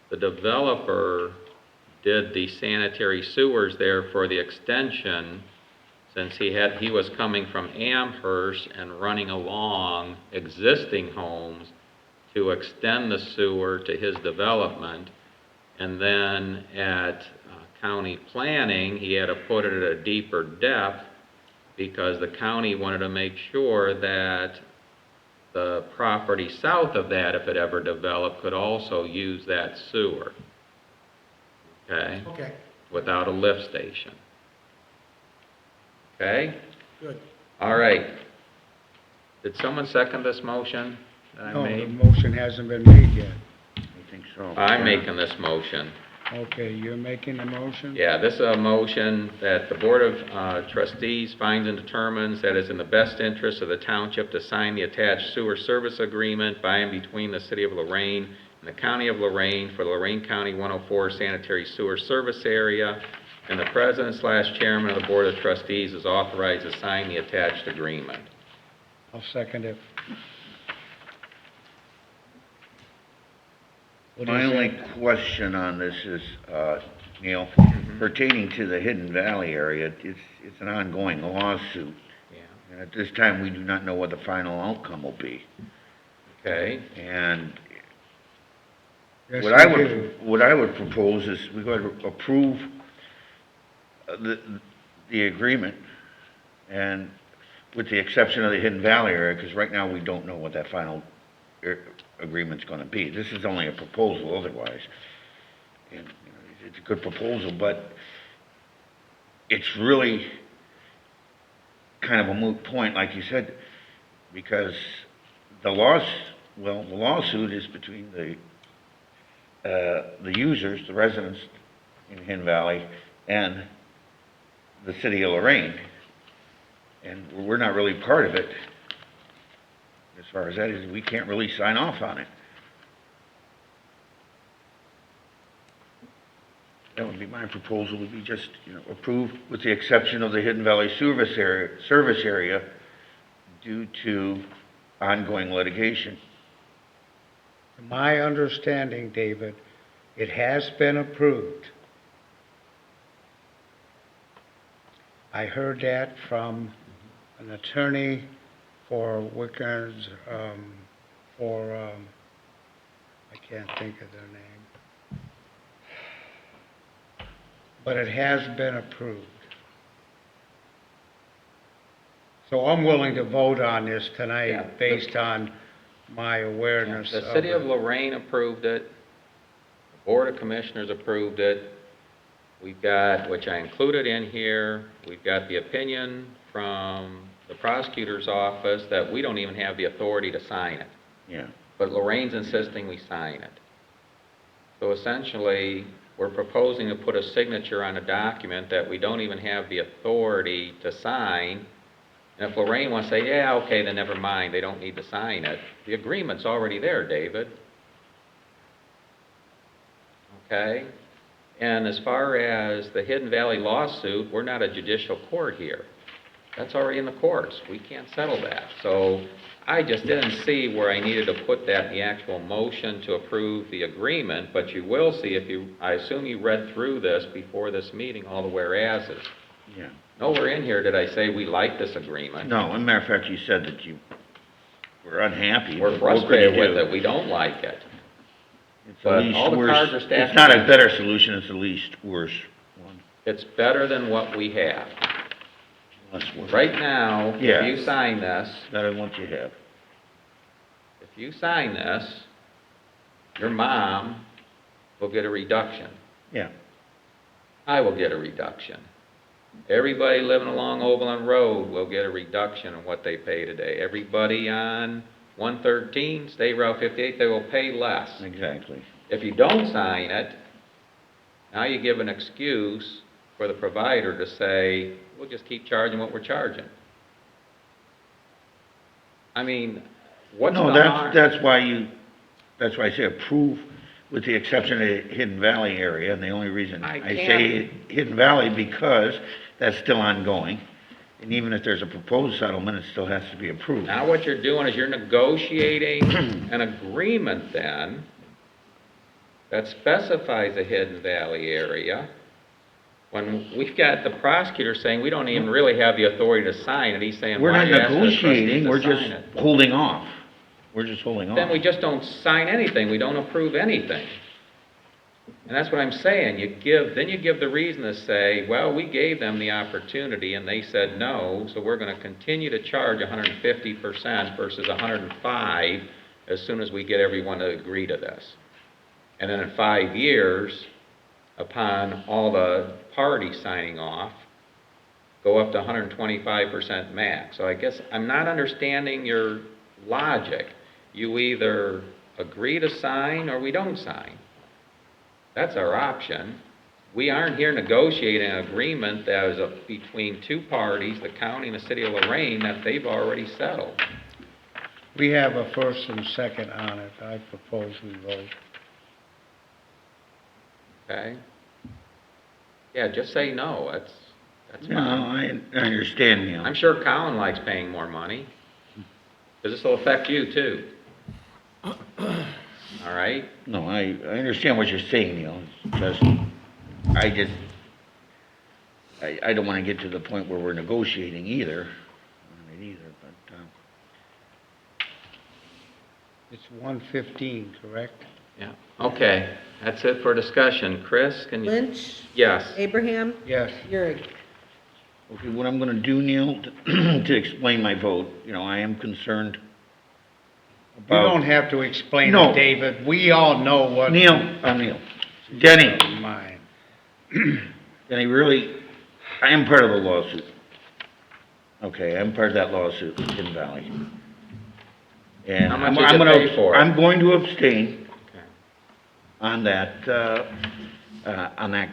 the developer did the sanitary sewers there for the extension, since he was coming from Amherst and running along existing homes to extend the sewer to his development. And then at county planning, he had to put it at a deeper depth because the county wanted to make sure that the property south of that, if it ever developed, could also use that sewer. Okay? okay, Without a lift station. Okay? good. All right. Did someone second this motion that I No, the made? motion hasn't been made yet. I think so. I'm making this motion. Okay, you're making the motion? Yeah, this is a motion that the Board of Trustees finds and determines that it's in the best interest of the township to sign the attached sewer service agreement by and between the City of Lorraine and the County of Lorraine for the Lorraine County 104 Sanitary Sewer Service Area, and the President/Chairman of the Board of Trustees is authorized to sign the attached agreement. I'll second it. What do My you only think? question on this is, Neil, pertaining to the Hidden Valley area, it's an ongoing lawsuit. Yeah. And at this time, we do not know what the final outcome will be. Okay? And Yes, what you do. what I would propose is we go to approve the agreement, and with the exception of the Hidden Valley area, because right now we don't know what that final agreement's gonna be. This is only a proposal otherwise. And, you know, it's a good proposal, but it's really kind of a moot point, like you said, because the lawsuit is between the users, the residents in Hidden Valley, and the city of Lorraine. And we're not really part of it. As far as that is, we can't really sign off on it. That would be my proposal, would be just, you know, approve with the exception of the Hidden Valley service area due to ongoing litigation. My understanding, David, it has been approved. I heard that from an attorney for Wickers, I can't think of their name. But it has been approved. So I'm willing to vote on this Yeah. tonight based on my awareness The of City of it. Lorraine approved it. The Board of Commissioners approved it. We've got, which I included in here, we've got the opinion from the prosecutor's office that we don't even have the authority to sign it. Yeah. But Lorraine's insisting we sign it. So essentially, we're proposing to put a signature on a document that we don't even have the authority to sign. And if Lorraine wants to say, yeah, okay, then never mind, they don't need to sign it. The agreement's already there, David. Okay? And as far as the Hidden Valley lawsuit, we're not a judicial court here. That's already in the courts. We can't settle that. So I just didn't see where I needed to put that in the actual motion to approve the agreement, but you will see if you, I assume you read through this before this meeting, all the whereases. Yeah. Nowhere in here did I say we like this agreement. No, as a matter of fact, you said that you were unhappy. We're but what could frustrated you with do? it. We don't like it. It's the But least all the worst- cards are stacked It's not a against better solution, it's the least worst one. It's better than what we have. Less worse. Right now, Yeah. if you sign this, Better than what you have. if you sign this, your mom will get a reduction. Yeah. I will get a reduction. Everybody living along Overland Road will get a reduction in what they pay today. Everybody on 113, State Route 58, they will pay less. Exactly. If you don't sign it, now you give an excuse for for the provider to say, we'll just keep charging what we're charging. I mean, what's the No, harm? that's why I say approve with the exception of the Hidden Valley area, and the only reason I I say Hidden Valley because that's still ongoing. And even if there's a proposed settlement, it still has to be approved. Now what you're doing is you're negotiating an agreement then that specifies a Hidden Valley area, when we've got the prosecutor saying we don't even really have the authority to sign it. He's saying, We're why are not you asking the trustees negotiating, to we're sign just it? holding off. We're just holding off. Then we just don't sign anything, we don't approve anything. And that's what I'm saying, then you give the reason to say, well, we gave them the opportunity and they said no, so we're gonna continue to charge 150% versus 105 as soon as we get everyone to agree to this. And then in 5 years, upon all the parties signing off, go up to 125% max. So I guess I'm not understanding your logic. You either agree to sign or we don't sign. That's our option. We aren't here negotiating an agreement that is between two parties, the county and the city of Lorraine, that they've already settled. We have a first and second on it. I propose we vote. Okay? Yeah, just say no, that's No, fine. I understand, Neil. I'm sure Colin likes paying more money, because this will affect you too. All right? No, I understand what you're saying, Neil. It's just, I don't want to get to the point where we're negotiating either. But, It's 115, correct? Yeah, okay, that's it for discussion. Chris, can you? Lynch, Yes. Abraham, Yes. Euring. okay, what I'm going to do, Neil, to explain my vote, I am concerned You about... don't have to explain No. it, David. We all know what. Neil, Denny, Mine. Denny, really, I am part of the lawsuit. Okay, I'm part of that lawsuit in Valley. And How much I'm did you gonna- pay for it? I'm going to abstain Okay. on that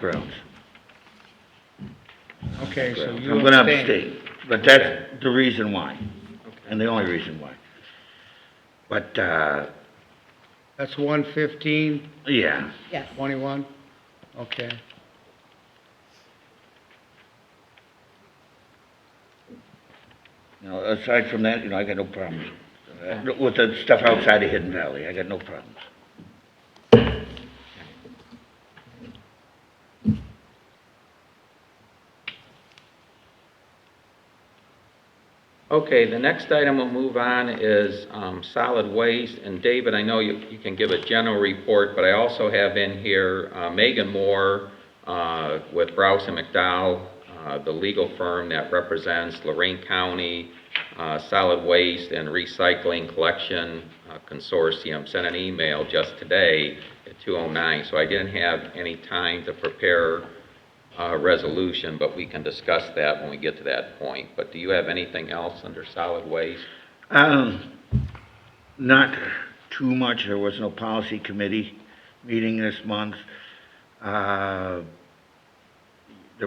grounds. Okay, so you I'm gonna abstain. abstain, but that's the reason why, and the only reason why. But, That's 115, yeah, Yes. 21? Okay. aside from that, I got no problems. With the stuff outside of Hidden Valley, I got no problems. Okay, the next item we'll move on is solid waste. And David, I know you can give a general report, but I also have in here Megan Moore with Browse and McDowell, the legal firm that represents Lorraine County Solid Waste and Recycling Collection Consortium, sent an email just today at 2:09. So I didn't have any time to prepare resolution, but we can discuss that when we get to that point. But do you have anything else under solid waste? Not too much. There was no policy committee meeting this month. There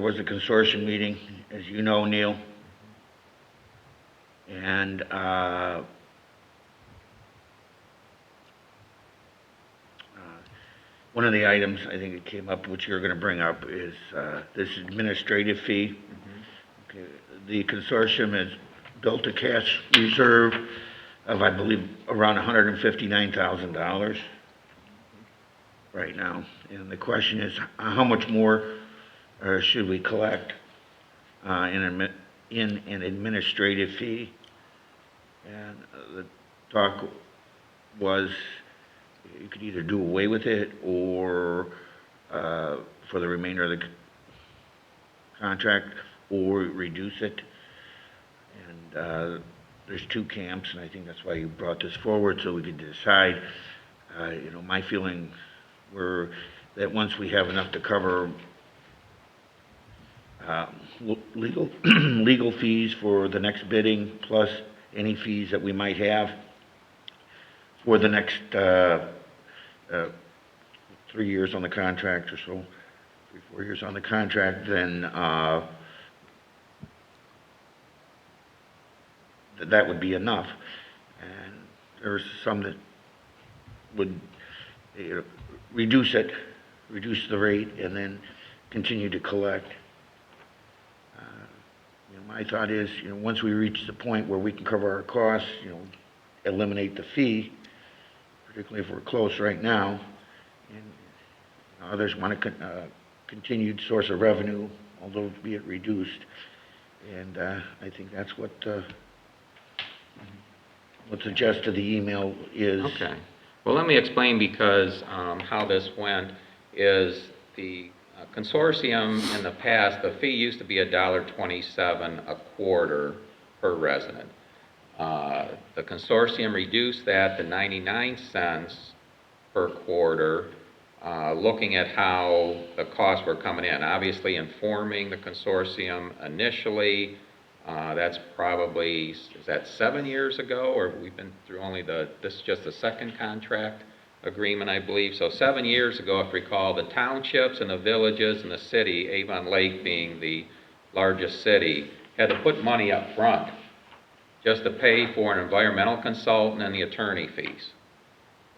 was a consortium meeting, as you know, Neil. And one of the items I think it came up, which you're going to bring up, is this administrative fee. Okay. The consortium has built a cash reserve of, I believe, around $159,000 right now. And the question is, how much more should we collect in an administrative fee? And the talk was you could either do away with it or for the remainder of the contract, or reduce it. And there's two camps, and I think that's why you brought this forward, so we could decide. My feelings were that once we have enough to cover legal legal fees for the next bidding, plus any fees that we might have for the next 3 years on the contract or so, 3-4 years on the contract, then, that would be enough. And there's some that would, you know, reduce the rate, and then continue to collect. You know, my thought is, you know, once we reach the point where we can cover our costs, you know, eliminate the fee, particularly if we're close right now, and others want a continued source of revenue, although be it reduced. And I think that's what's the gist of the email is. Okay. Well, let me explain, because how this went is the consortium in the past, the fee used to be $1.27 a quarter per resident. The consortium reduced that to 99 cents per quarter, looking at how the costs were coming in. Obviously, informing the consortium initially, that's probably, is that 7 years ago, or we've been through only this is just the second contract agreement, I believe. So 7 years ago, if you recall, the townships and the villages and the city, Avon Lake being the largest city, had to put money up front just to pay for an environmental consultant and the attorney fees.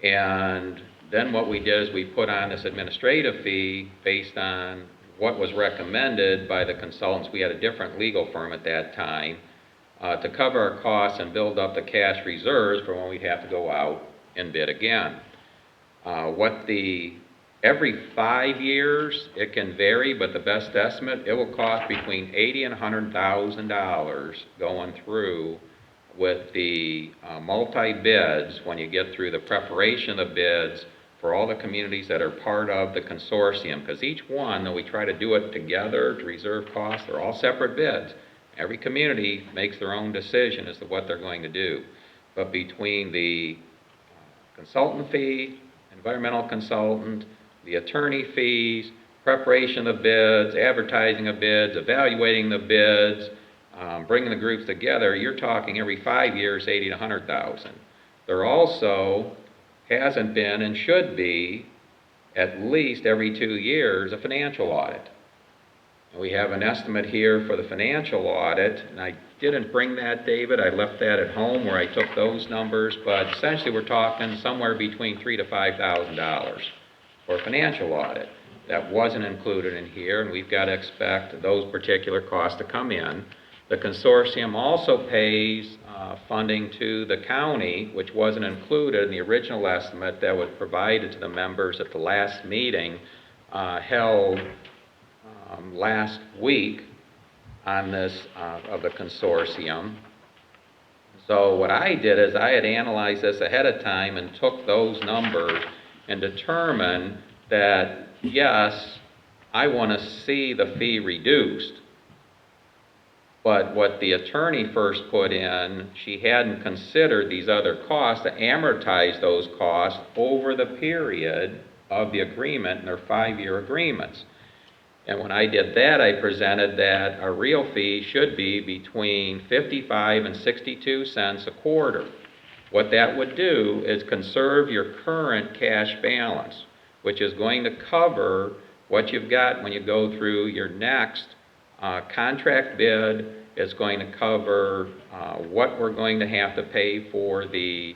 And then what we did is we put on this administrative fee based on what was recommended by the consultants. We had a different legal firm at that time to cover our costs and build up the cash reserves for when we'd have to go out and bid again. Every 5 years, it can vary, but the best estimate, it will cost between $80,000 and $100,000 going through with the multi-bids when you get through the preparation of bids for all the communities that are part of the consortium, because each one, though we try to do it together to reserve costs, they're all separate bids. Every community makes their own decision as to what they're going to do. But between the consultant fee, environmental consultant, the attorney fees, preparation of bids, advertising of bids, evaluating the bids, bringing the groups together, you're talking every 5 years, $80,000 to $100,000. There also hasn't been and should be at least every 2 years a financial audit. And we have an estimate here for the financial audit, and I didn't bring that, David. I left that at home where I took those numbers, but essentially we're talking somewhere between $3,000 to $5,000 for a financial audit. That wasn't included in here, and we've got to expect those particular costs to come in. The consortium also pays funding to the county, which wasn't included in the original estimate that was provided to the members at the last meeting held last week on this of the consortium. So what I did is I had analyzed this ahead of time and took those numbers and determined that, yes, I want to see the fee reduced. But what the attorney first put in, she hadn't considered these other costs to amortize those costs over the period of the agreement and their 5-year agreements. And when I did that, I presented that a real fee should be between 55 and 62 cents a quarter. What that would do is conserve your current cash balance, which is going to cover what you've got when you go through your next contract bid. Is going to cover what we're going to have to pay for an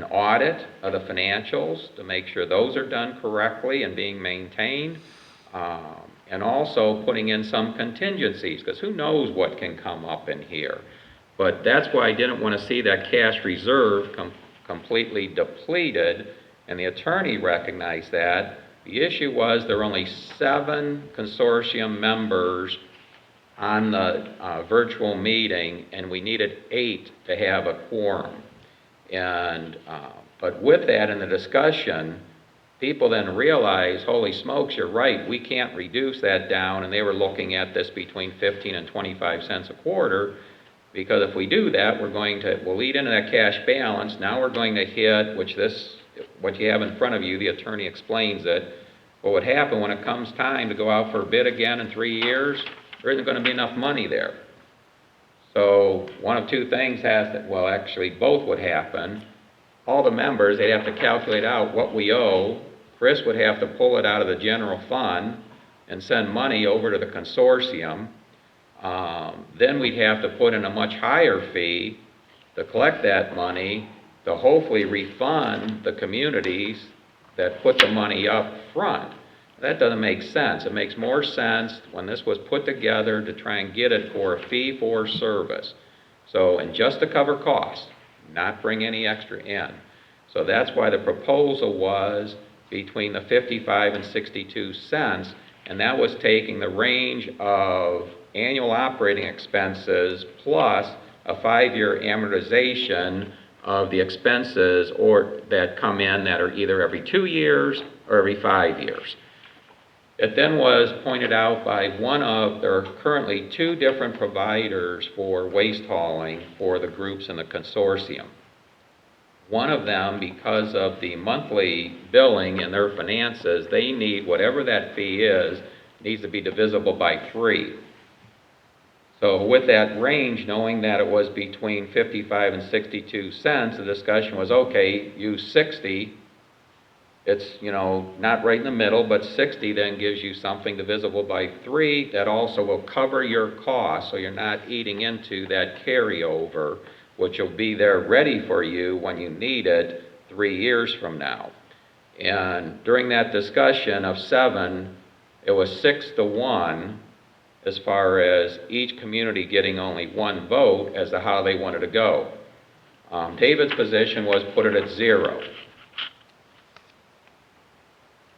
audit of the financials to make sure those are done correctly and being maintained, and also putting in some contingencies, because who knows what can come up in here. But that's why I didn't want to see that cash reserve completely depleted, and the attorney recognized that. The issue was there were only 7 consortium members on the virtual meeting, and we needed 8 to have a quorum. And but with that in the discussion, people then realized, holy smokes, you're right, we can't reduce that down, and they were looking at this between 15 and 25 cents a quarter, because if we do that, we'll lead into that cash balance. Now we're going to hit, what you have in front of you, the attorney explains it. What would happen when it comes time to go out for a bid again in 3 years, there isn't going to be enough money there. So one of two things actually both would happen. All the members, they'd have to calculate out what we owe Chris would have to pull it out of the general fund and send money over to the consortium. Then we'd have to put in a much higher fee to collect that money, to hopefully refund the communities that put the money up front. That doesn't make sense. It makes more sense when this was put together to try and get it for a fee for service. So, and just to cover costs, not bring any extra in. So that's why the proposal was between the 55 and 62 cents, and that was taking the range of annual operating expenses plus a 5-year amortization of the expenses or that come in that are either every 2 years or every 5 years. It then was pointed out by there are currently 2 different providers for waste hauling for the groups in the consortium. One of them, because of the monthly billing and their finances, they need whatever that fee is, needs to be divisible by 3. So with that range, knowing that it was between 55 and 62 cents, the discussion was, okay, use 60. It's, not right in the middle, but 60 then gives you something divisible by 3 that also will cover your costs, so you're not eating into that carryover, which will be there ready for you when you need it 3 years from now. And during that discussion of 7, it was 6-1 as far as each community getting only 1 vote as to how they wanted to go. David's position was put it at 0.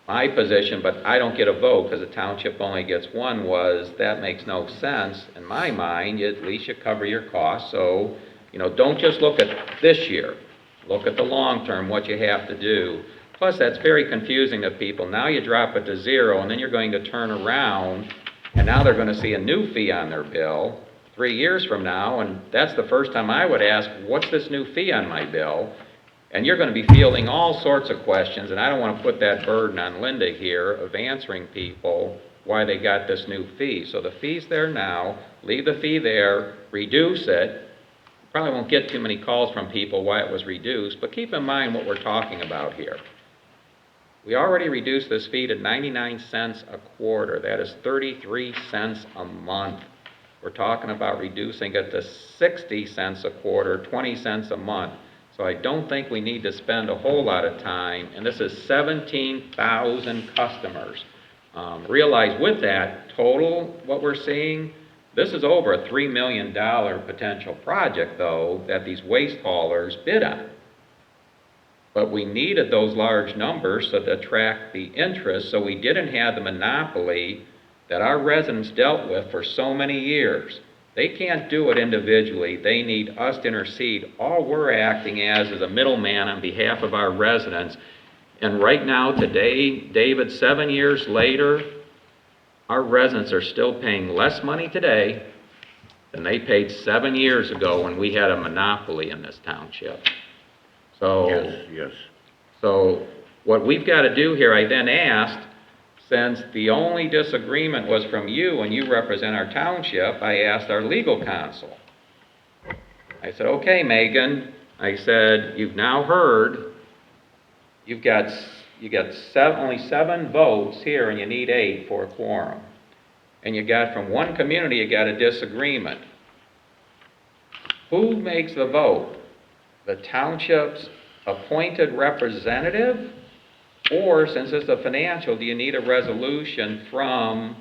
My position, but I don't get a vote because the township only gets 1, was that makes no sense. In my mind, at least you cover your costs. So, don't just look at this year. Look at the long term, what you have to do. Plus, that's very confusing to people. Now you drop it to 0, and then you're going to turn around, and now they're going to see a new fee on their bill 3 years from now, and that's the first time I would ask, what's this new fee on my bill? And you're going to be fielding all sorts of questions, and I don't want to put that burden on Linda here of answering people why they got this new fee. So the fee's there now, leave the fee there, reduce it. Probably won't get too many calls from people why it was reduced, but keep in mind what we're talking about here. We already reduced this fee to 99 cents a quarter. That is 33 cents a month. We're talking about reducing it to 60 cents a quarter, 20 cents a month. So I don't think we need to spend a whole lot of time, and this is 17,000 customers. Realize with that, total, what we're seeing, this is over a $3 million potential project, though, that these waste haulers bid on. But we needed those large numbers to attract the interest, so we didn't have the monopoly that our residents dealt with for so many years. They can't do it individually. They need us to intercede. All we're acting as is a middleman on behalf of our residents. And right now, today, David, 7 years later, our residents are still paying less money today than they paid 7 years ago when we had a monopoly in this township. So, Yes. So what we've got to do here, I then asked, since the only disagreement was from you and you represent our township, I asked our legal counsel. I said, okay, Megan, I said, you've now heard, you got only 7 votes here and you need 8 for a quorum. And you got from one community, you got a disagreement. Who makes the vote? The township's appointed representative? Or, since it's a financial, do you need a resolution from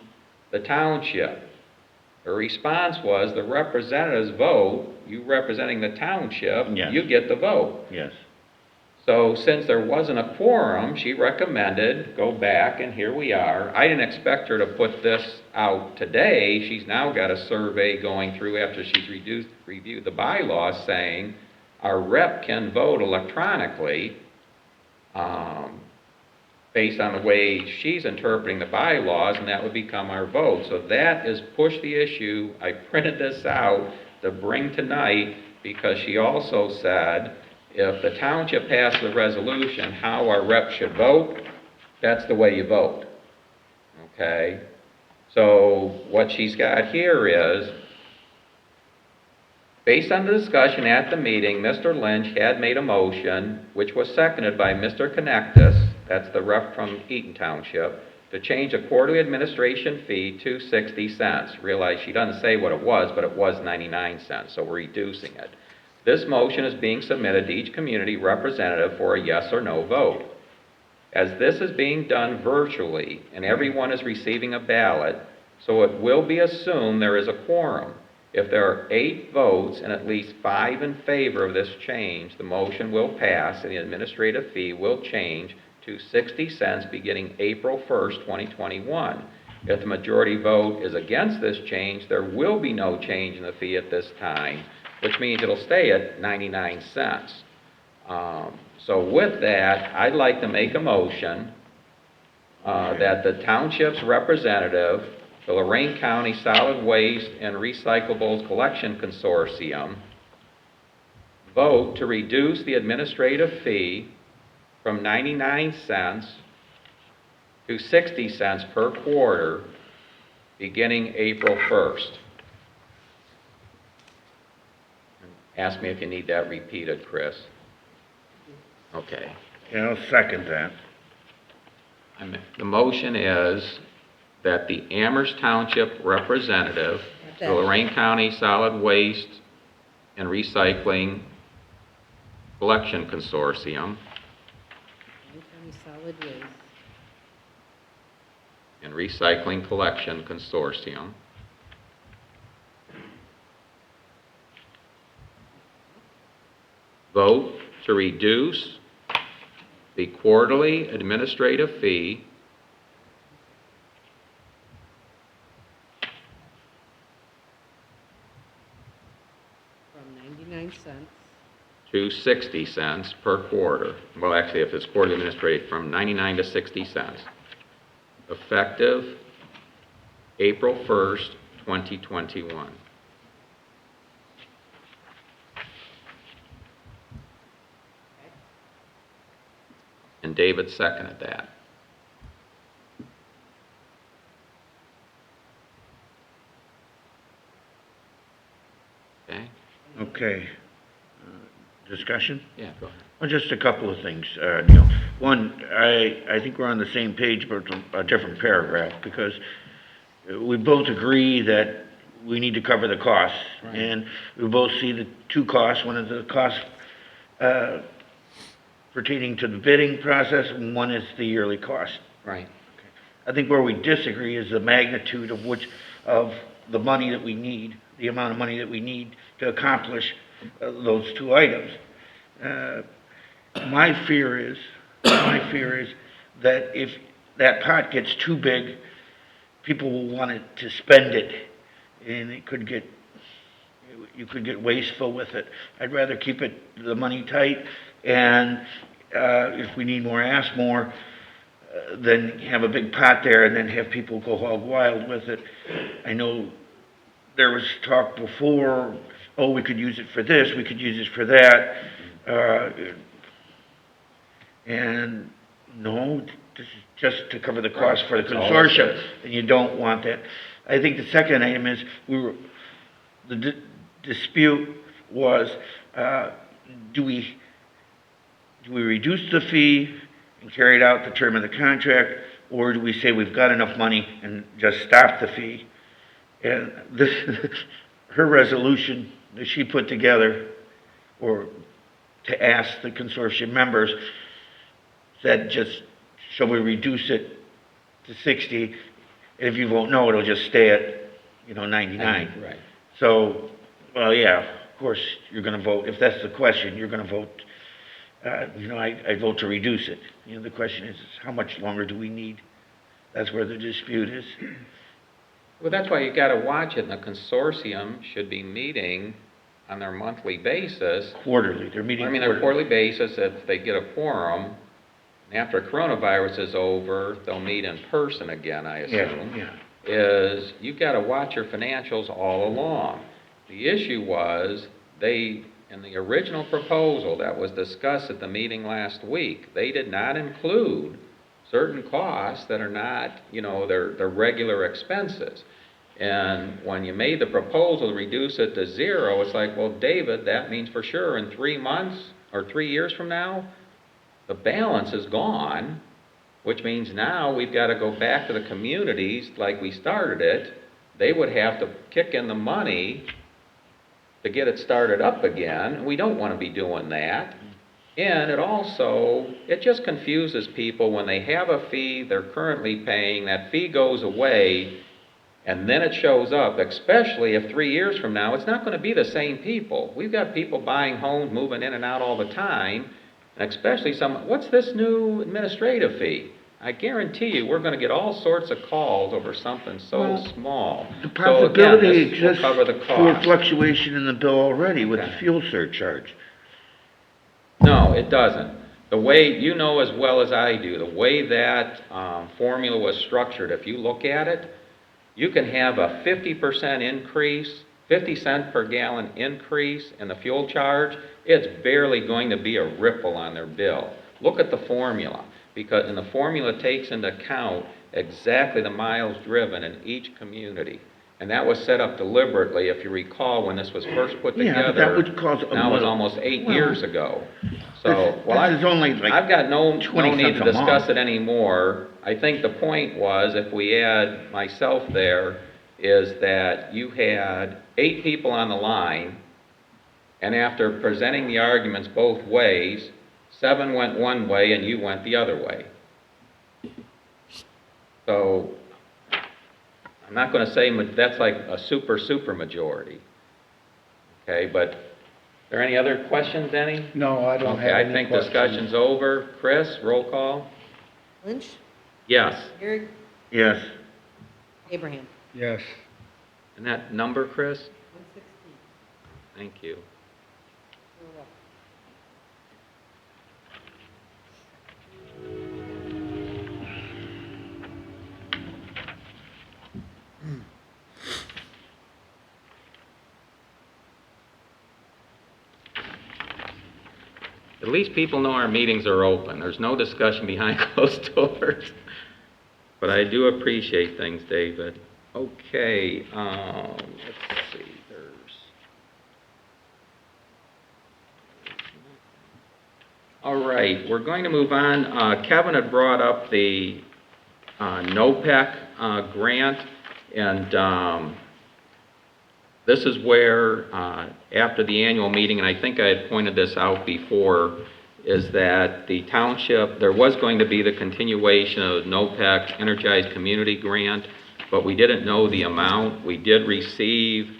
the township? The response was the representative's vote, you representing the township, Yes. you get the vote. Yes. So since there wasn't a quorum, she recommended go back, and here we are. I didn't expect her to put this out today. She's now got a survey going through after she's reviewed the bylaws saying our rep can vote electronically based on the way she's interpreting the bylaws, and that would become our vote. So that is push the issue. I printed this out to bring tonight because she also said if the township passes a resolution how our rep should vote, that's the way you vote. Okay? So what she's got here is, based on the discussion at the meeting, Mr. Lynch had made a motion, which was seconded by Mr. Connectus, that's the rep from Eaton Township, to change the quarterly administration fee to 60 cents. Realize she doesn't say what it was, but it was 99 cents, so we're reducing it. This motion is being submitted to each community representative for a yes or no vote. As this is being done virtually and everyone is receiving a ballot, so it will be assumed there is a quorum. If there are 8 votes and at least 5 in favor of this change, the motion will pass and the administrative fee will change to 60 cents beginning April 1st, 2021. If the majority vote is against this change, there will be no change in the fee at this time, which means it'll stay at 99 cents. So with that, I'd like to make a motion that the township's representative, the Lorraine County Solid Waste and Recyclables Collection Consortium, vote to reduce the administrative fee from 99 cents to 60 cents per quarter beginning April 1st. Ask me if you need that repeated, Chris. Okay. Yeah, I'll second that. The motion is that the Amherst Township representative, the Lorraine County Solid Waste and Recycling Collection Consortium, Lorraine County Solid Waste. and Recycling Collection Consortium, vote to reduce the quarterly administrative fee From 99 cents. to 60 cents per quarter. Well, actually, if it's quarterly administrative, from 99 to 60 cents. Effective April 1st, 2021. And David seconded that. Okay? Okay. Discussion? Yeah, go ahead. Well, just a couple of things, Neil. One, I think we're on the same page, but it's a different paragraph, because we both agree that we need to cover the costs. Right. And we both see the two costs. One is the cost pertaining to the bidding process, and one is the yearly cost. Right. I think where we disagree is the magnitude of the money that we need, the amount of money that we need to accomplish those two items. My fear is that if that pot gets too big, people will want to spend it, and you could get wasteful with it. I'd rather keep the money tight, and if we need more, ask more, than have a big pot there and then have people go hog wild with it. I know there was talk before, oh, we could use it for this, we could use it for that. And no, this is just to cover the cost for the consortium, and you don't want that. I think the second item is, the dispute was, do we reduce the fee and carry it out the term of the contract, or do we say we've got enough money and just stop the fee? And her resolution that she put together, or to ask the consortium members, said just, shall we reduce it to 60? And if you vote no, it'll just stay at, 99. Right. So, well, yeah, of course, you're going to vote. If that's the question, you're going to vote. I vote to reduce it. The question is how much longer do we need? That's where the dispute is. Well, that's why you got to watch it, and the consortium should be meeting on their monthly basis. Quarterly, they're meeting their quarterly basis, if they get a quorum. And after coronavirus is over, they'll meet in person again, I assume. Yeah. Is you've got to watch your financials all along. The issue was in the original proposal that was discussed at the meeting last week, they did not include certain costs that are not, they're regular expenses. And when you made the proposal to reduce it to 0, it's like, well, David, that means for sure in 3 months or 3 years from now, the balance is gone, which means now we've got to go back to the communities like we started it. They would have to kick in the money to get it started up again. We don't want to be doing that. And it just confuses people when they have a fee they're currently paying, that fee goes away, and then it shows up, especially if 3 years from now, it's not going to be the same people. We've got people buying homes, moving in and out all the time, and especially what's this new administrative fee? I guarantee you, we're going to get all sorts of calls over something so small. The So again, possibility this will exists cover the for cost. fluctuation in the bill already with the Okay. fuel surcharge. No, it doesn't. The way, you know as well as I do, the way that formula was structured, if you look at it, you can have a 50% increase, 50 cent per gallon increase in the fuel charge. It's barely going to be a ripple on their bill. Look at the formula, and the formula takes into account exactly the miles driven in each community. And that was set up deliberately, if you recall, when this was first put Yeah, together. but that would cause a Now it was little- almost 8 well, years ago. This is only like I've got no 20 need cents to a discuss month. it anymore. I think the point was, if we add myself there, is that you had 8 people on the line, and after presenting the arguments both ways, 7 went one way and you went the other way. So, I'm not gonna say that's like a super majority. Okay, but, are there any other questions, Denny? No, I don't have Okay, I any think questions. discussion's over. Chris, roll call? Lynch, Yes. Gehrig, Yes. Abraham. Yes. And that number, Chris? 116. Thank you. You're welcome. At least people know our meetings are open. There's no discussion behind closed doors. But I do appreciate things, David. Okay, let's see, all right, we're going to move on. Kevin had brought up the NOPEC grant, and this is where, after the annual meeting, and I think I had pointed this out before, is that the township, there was going to be the continuation of NOPEC Energized Community Grant, but we didn't know the amount. We did receive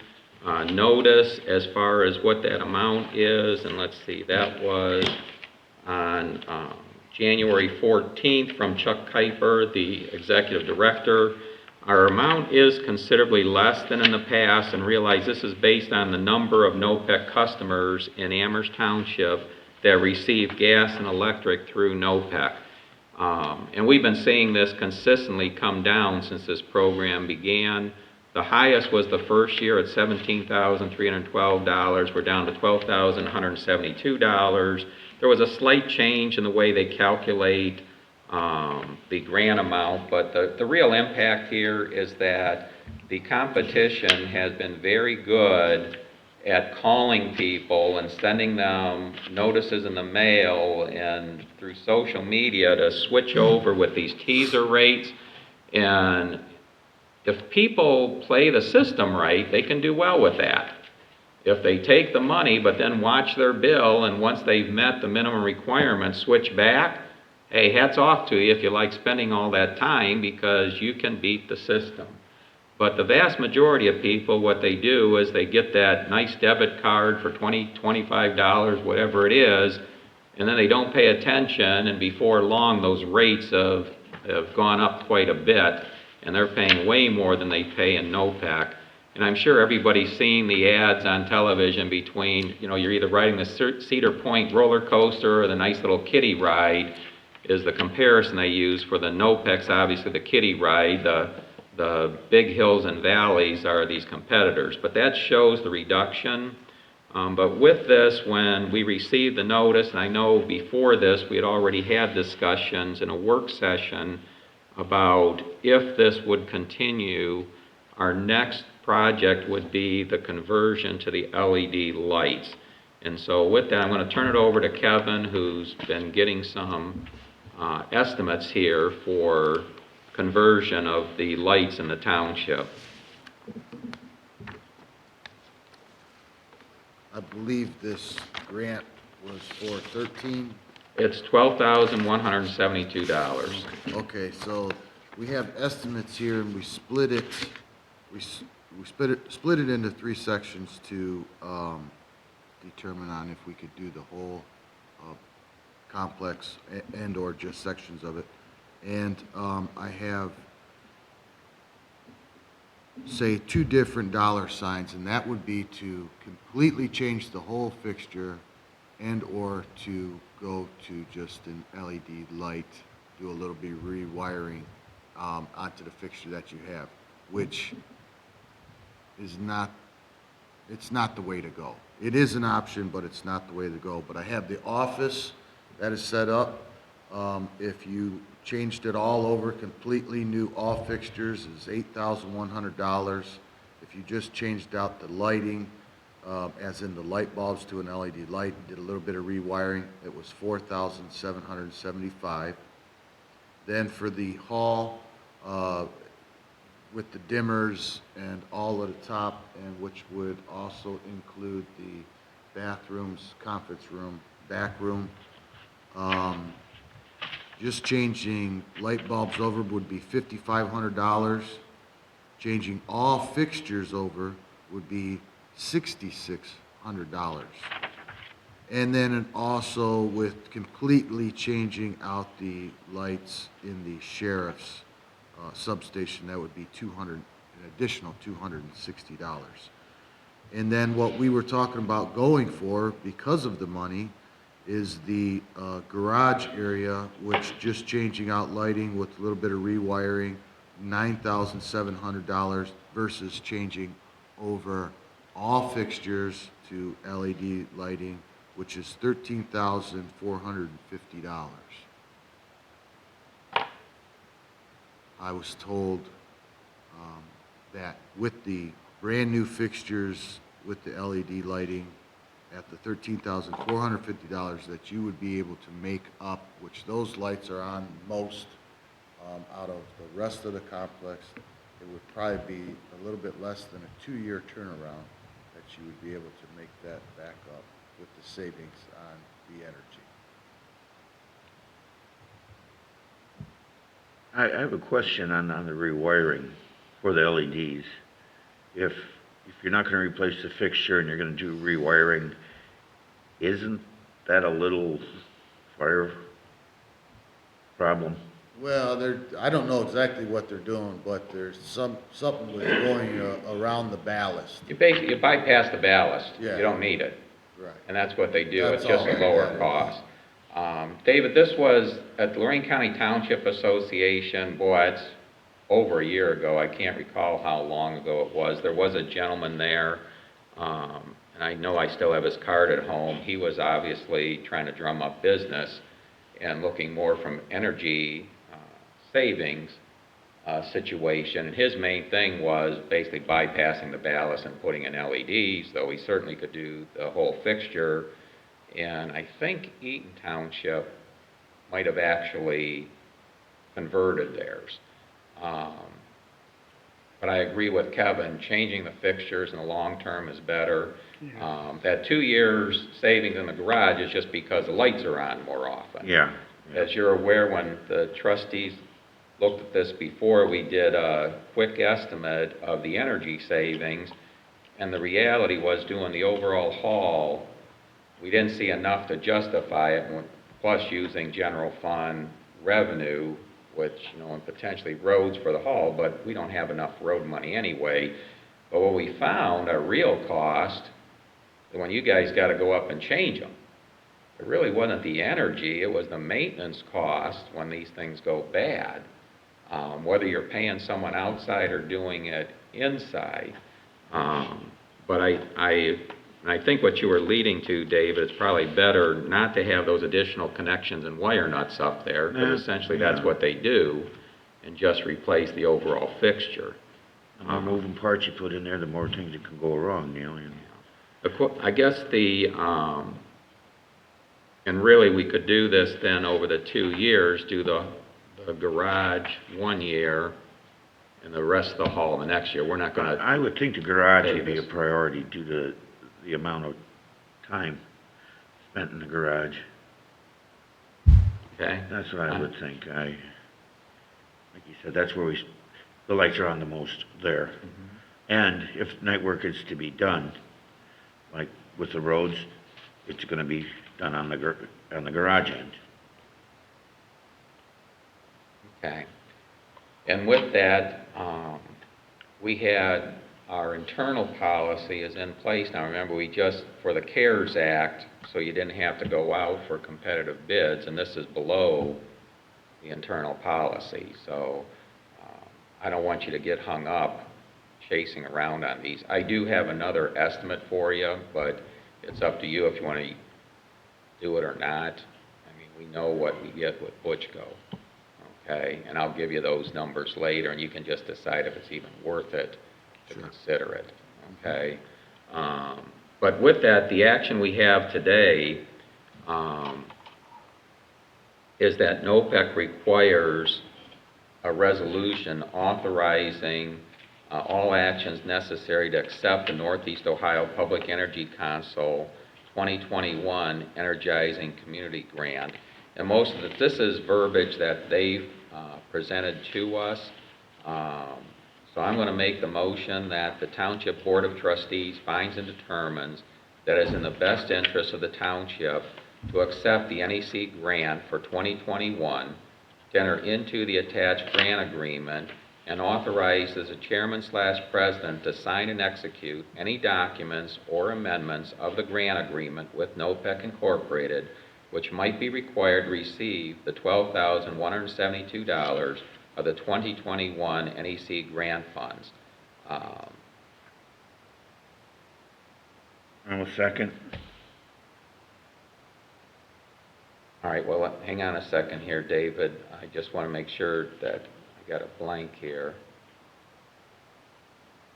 notice as far as what that amount is, and let's see, that was on January 14th from Chuck Kuiper, the executive director. Our amount is considerably less than in the past, and realize this is based on the number of NOPEC customers in Amherst Township that receive gas and electric through NOPEC. And we've been seeing this consistently come down since this program began. The highest was the first year at $17,312. We're down to $12,172. There was a slight change in the way they calculate the grant amount, but the real impact here is that the competition has been very good at calling people and sending them notices in the mail and through social media to switch over with these teaser rates. And if people play the system right, they can do well with that. If they take the money but then watch their bill, and once they've met the minimum requirements, switch back, hey, hats off to you if you like spending all that time, because you can beat the system. But the vast majority of people, what they do is they get that nice debit card for $20, $25, whatever it is, and then they don't pay attention, and before long those rates have gone up quite a bit, and they're paying way more than they pay in NOPEC. And I'm sure everybody's seen the ads on television between, you're either riding the Cedar Point roller coaster or the nice little kiddie ride, is the comparison they use. For the NOPEC's, obviously the kiddie ride, the big hills and valleys are these competitors. But that shows the reduction. But with this, when we received the notice, and I know before this we had already had discussions in a work session about if this would continue, our next project would be the conversion to the LED lights. And so with that, I'm going to turn it over to Kevin, who's been getting some estimates here for conversion of the lights in the township. I believe this grant was for 13. It's $12,172. Okay, so we have estimates here, and we split it, we split it into 3 sections to determine on if we could do the whole complex and/or just sections of it. And I have, say, 2 different dollar signs, and that would be to completely change the whole fixture and/or to go to just an LED light, do a little bit of rewiring onto the fixture that you have, which is not, it's not the way to go. It is an option, but it's not the way to go. But I have the office that is set up. If you changed it all over, completely new all fixtures, is $8,100. If you just changed out the lighting, as in the light bulbs to an LED light, did a little bit of rewiring, it was $4,775. Then for the hall, with the dimmers and all at the top, and which would also include the bathrooms, conference room, back room, just changing light bulbs over would be $5,500. Changing all fixtures over would be $6,600. And then also with completely changing out the lights in the sheriff's substation, that would be an additional $260. And then what we were talking about going for, because of the money, is the garage area, which just changing out lighting with a little bit of rewiring, $9,700 versus changing over all fixtures to LED lighting, which is $13,450. I was told that with the brand-new fixtures, with the LED lighting, at the $13,450, that you would be able to make up, which those lights are on most out of the rest of the complex. It would probably be a little bit less than a 2-year turnaround that you would be able to make that back up with the savings on the energy. I have a question on the rewiring for the LEDs. If you're not gonna replace the fixture and you're gonna do rewiring, isn't that a little fire problem? Well, I don't know exactly what they're doing, but there's something with going around the ballast. You bypass the ballast. Yeah. You don't need it. Right. And that's what they do. That's It's just all. a lower cost. David, this was at the Lorraine County Township Association, boy, it's over a year ago. I can't recall how long ago it was. There was a gentleman there, and I know I still have his card at home. He was obviously trying to drum up business and looking more from energy savings situation. And his main thing was basically bypassing the ballast and putting in LEDs, though he certainly could do the whole fixture. And I think Eaton Township might have actually converted theirs. But I agree with Kevin, changing the fixtures in the long term is better. That 2 years savings in the garage is just because the lights are on more often. Yeah. As you're aware, when the trustees looked at this before, we did a quick estimate of the energy savings, and the reality was doing the overall haul, we didn't see enough to justify it, plus using general fund revenue, which, and potentially roads for the haul, but we don't have enough road money anyway. But what we found, a real cost, when you guys got to go up and change them, it really wasn't the energy, it was the maintenance cost when these things go bad. Whether you're paying someone outside or doing it inside. But I think what you were leading to, David, it's probably better not to have those additional connections and wire nuts up there, because essentially that's what they do, and just replace the overall fixture. The more moving parts you put in there, the more things that can go wrong, I guess the And really, we could do this then over the 2 years, do the garage 1 year and the rest of the hall the next year. We're not gonna, I would think the garage would be a Davis. priority due to the amount of time spent in the garage. okay? That's what I would think. Like you said, that's where the lights are on the most there. And if night work is to be done, like with the roads, it's gonna be done on the garage end. Okay. And with that, we had, our internal policy is in place now. Remember, we just, for the CARES Act, so you didn't have to go out for competitive bids, and this is below the internal policy. So I don't want you to get hung up chasing around on these. I do have another estimate for you, but it's up to you if you want to do it or not. I mean, we know what we get with Butchko. Okay, and I'll give you those numbers later, and you can just decide if it's even worth it to consider it, okay? But with that, the action we have today is that NOPEC requires a resolution authorizing all actions necessary to accept the Northeast Ohio Public Energy Council 2021 Energizing Community Grant. And most of this is verbiage that they've presented to us. So I'm going to make the motion that the Township Board of Trustees finds and determines that it is in the best interest of the township to accept the NEC grant for 2021, to enter into the attached grant agreement, and authorizes the chairman/president to sign and execute any documents or amendments of the grant agreement with NOPEC Incorporated, which might be required to receive the $12,172 of the 2021 NEC grant funds. I will second. All right, well, hang on a second here, David. I just want to make sure that I got a blank here.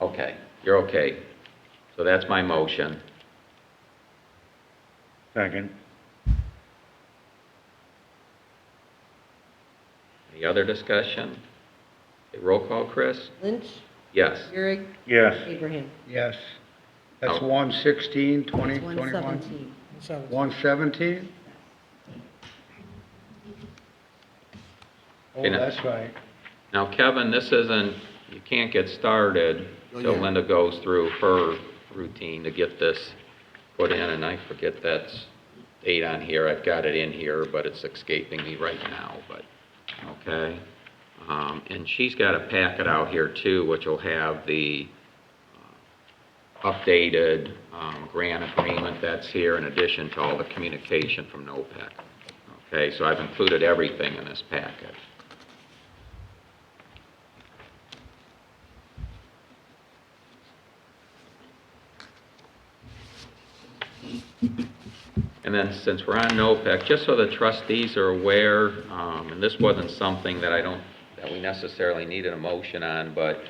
Okay, you're okay. So that's my motion. Second. Any other discussion? Okay, roll call, Chris? Lynch, Yes. Gehrig, Yes. Abraham. Yes. That's Oh. 1/16, It's 2021? 117. 1/17? Oh, Okay, now- that's right. Now, Kevin, this isn't, you can't get started Oh, till yeah. Linda goes through her routine to get this put in, and I forget that date on here. I've got it in here, but it's escaping me right now, but, okay. And she's got a packet out here too, which will have the updated grant agreement that's here in addition to all the communication from NOPEC. Okay, so I've included everything in this packet. And then since we're on NOPEC, just so the trustees are aware, and this wasn't something that that we necessarily needed a motion on, but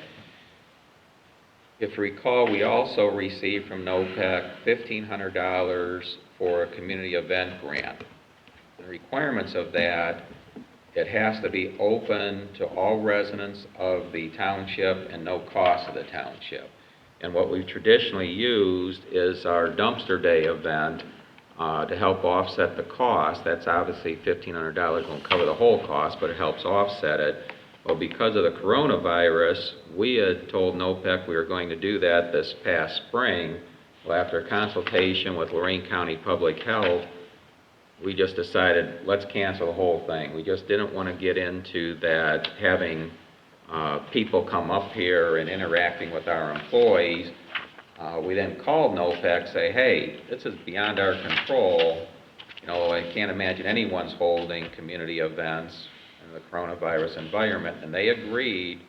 if you recall, we also received from NOPEC $1,500 for a community event grant. The requirements of that, it has to be open to all residents of the township and no cost to the township. And what we've traditionally used is our dumpster day event to help offset the cost. That's obviously $1,500, won't cover the whole cost, but it helps offset it. Well, because of the coronavirus, we had told NOPEC we were going to do that this past spring. Well, after a consultation with Lorraine County Public Health, we just decided, let's cancel the whole thing. We just didn't want to get into that, having people come up here and interacting with our employees. We then called NOPEC, say, hey, this is beyond our control. You know, I can't imagine anyone's holding community events in the coronavirus environment. And they agreed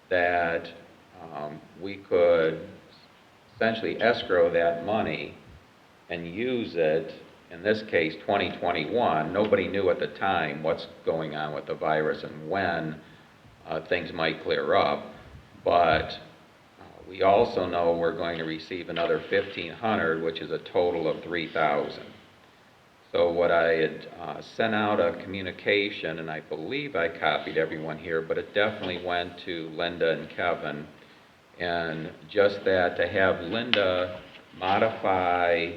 that we could essentially escrow that money and use it, in this case, 2021. Nobody knew at the time what's going on with the virus and when things might clear up. But we also know we're going to receive another $1,500, which is a total of $3,000. So what I had sent out a communication, and I believe I copied everyone here, but it definitely went to Linda and Kevin. And just that, to have Linda modify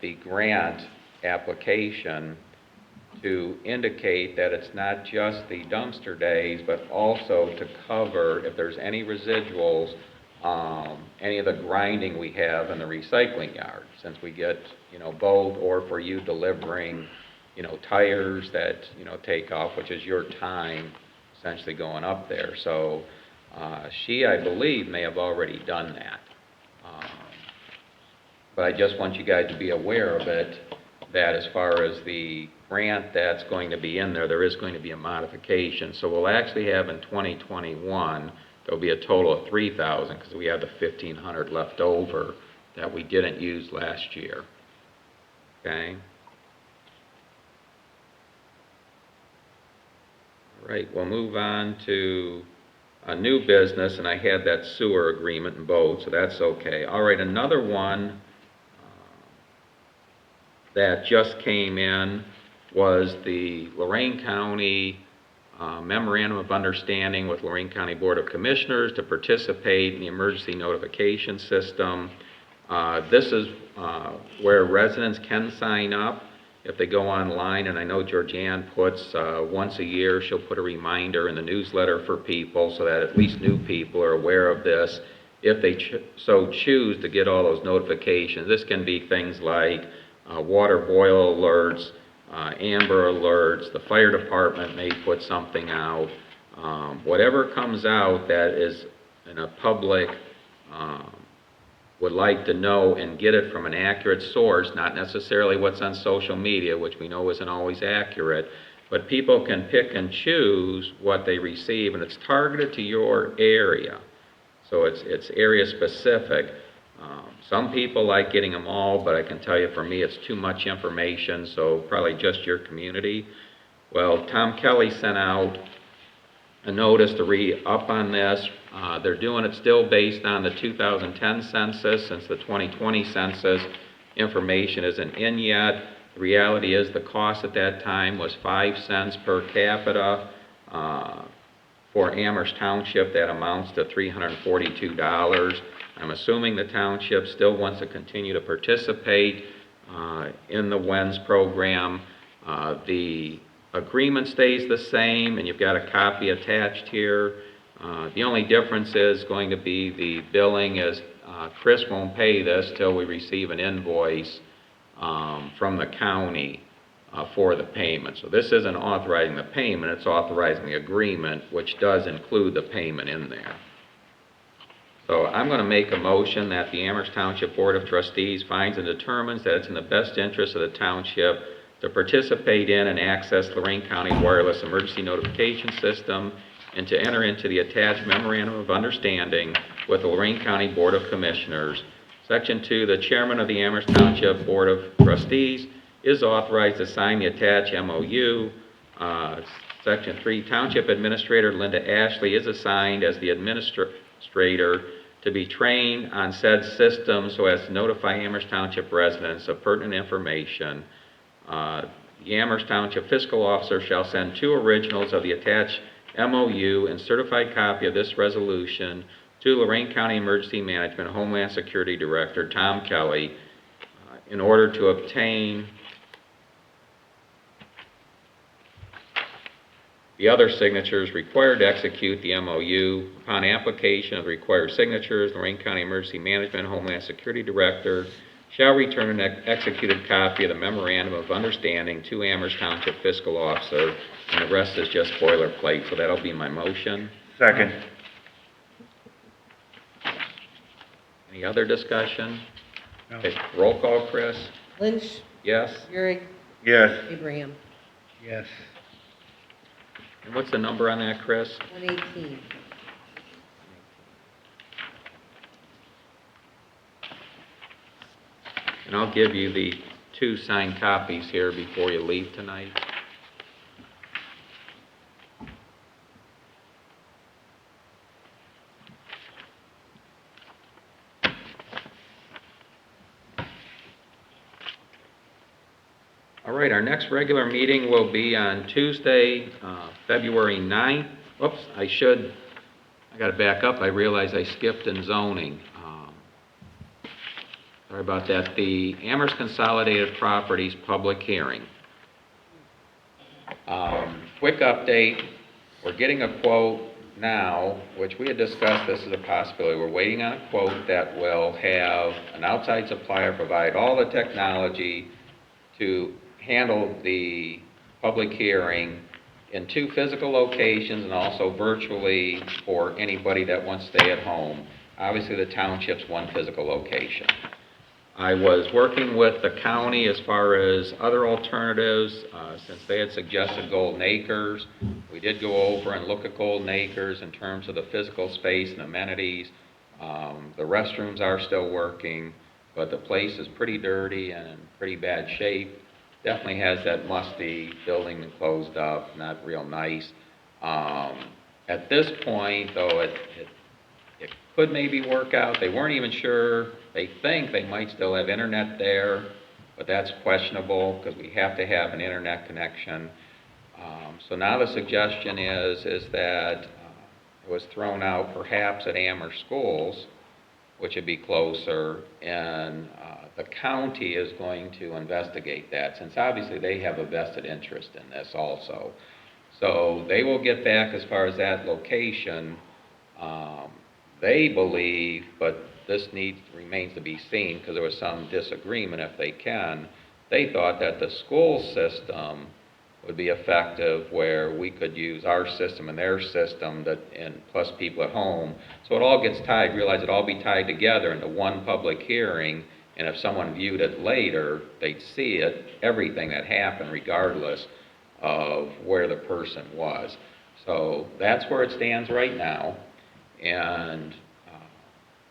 the grant application to indicate that it's not just the dumpster days, but also to cover, if there's any residuals, any of the grinding we have in the recycling yard, since we get, both, or for you delivering, tires that, take off, which is your time essentially going up there. So she, I believe, may have already done that. But I just want you guys to be aware of it, that as far as the grant that's going to be in there, there is going to be a modification. So we'll actually have in 2021, there'll be a total of 3,000 because we have the 1,500 left over that we didn't use last year. Okay? All right, we'll move on to a new business, and I had that sewer agreement in both, so that's okay. All right, another one that just came in was the Lorraine County Memorandum of Understanding with Lorraine County Board of Commissioners to participate in the emergency notification system. This is where residents can sign up if they go online, and I know Georgianne puts once a year, she'll put a reminder in the newsletter for people so that at least new people are aware of this if they so choose to get all those notifications. This can be things like water boil alerts, amber alerts, the fire department may put something out. Whatever comes out that is in a public would like to know and get it from an accurate source, not necessarily what's on social media, which we know isn't always accurate, but people can pick and choose what they receive, and it's targeted to your area. So it's area specific. Some people like getting them all, but I can tell you for me it's too much information, so probably just your community. Well, Tom Kelly sent out a notice to re-up on this. They're doing it still based on the 2010 census, since the 2020 census information isn't in yet. The reality is the cost at that time was 5 cents per capita. For Amherst Township, that amounts to $342. I'm assuming the township still wants to continue to participate in the WENS program. The agreement stays the same, and you've got a copy attached here. The only difference is going to be the billing is Chris won't pay this till we receive an invoice from the county for the payment. So this isn't authorizing the payment, it's authorizing the agreement, which does include the payment in there. So I'm going to make a motion that the Amherst Township Board of Trustees finds and determines that it's in the best interest of the township to participate in and access Lorraine County Wireless Emergency Notification System and to enter into the attached Memorandum of Understanding with the Lorraine County Board of Commissioners. Section 2, the chairman of the Amherst Township Board of Trustees is authorized to sign the attached MOU. Section 3, Township Administrator Linda Ashley is assigned as the administrator to be trained on said system so as to notify Amherst Township residents of pertinent information. The Amherst Township Fiscal Officer shall send 2 originals of the attached MOU and certified copy of this resolution to Lorraine County Emergency Management Homeland Security Director Tom Kelly in order to obtain the other signatures required to execute the MOU. Upon application of the required signatures, Lorraine County Emergency Management Homeland Security Director shall return an executed copy of the Memorandum of Understanding to Amherst Township Fiscal Officer, and the rest is just boilerplate, so that'll be my motion. Second. Any other discussion? No. Okay, roll call, Chris? Lynch, Yes? Gehrig, Yes. Abraham. Yes. And what's the number on that, Chris? 118. And I'll give you the 2 signed copies here before you leave tonight. All right, our next regular meeting will be on Tuesday, February 9th. Oops, I got to back up. I realize I skipped in zoning. Sorry about that. The Amherst Consolidated Properties Public Hearing. Quick update, we're getting a quote now, which we had discussed this as a possibility. We're waiting on a quote that will have an outside supplier provide all the technology to handle the public hearing in 2 physical locations and also virtually for anybody that wants to stay at home. Obviously, the township's 1 physical location. I was working with the county as far as other alternatives, since they had suggested Golden Acres. We did go over and look at Golden Acres in terms of the physical space and amenities. The restrooms are still working, but the place is pretty dirty and in pretty bad shape. Definitely has that musty building and closed up, not real nice. At this point, though, it could maybe work out. They weren't even sure. They think they might still have internet there, but that's questionable because we have to have an internet connection. So now the suggestion is that it was thrown out perhaps at Amherst Schools, which would be closer, and the county is going to investigate that, since obviously they have a vested interest in this also. So they will get back as far as that location. They believe, but this remains to be seen because there was some disagreement if they can. They thought that the school system would be effective where we could use our system and their system and plus people at home. So it all gets tied, realize it all be tied together into 1 public hearing, and if someone viewed it later, they'd see it, everything that happened regardless of where the person was. So that's where it stands right now. And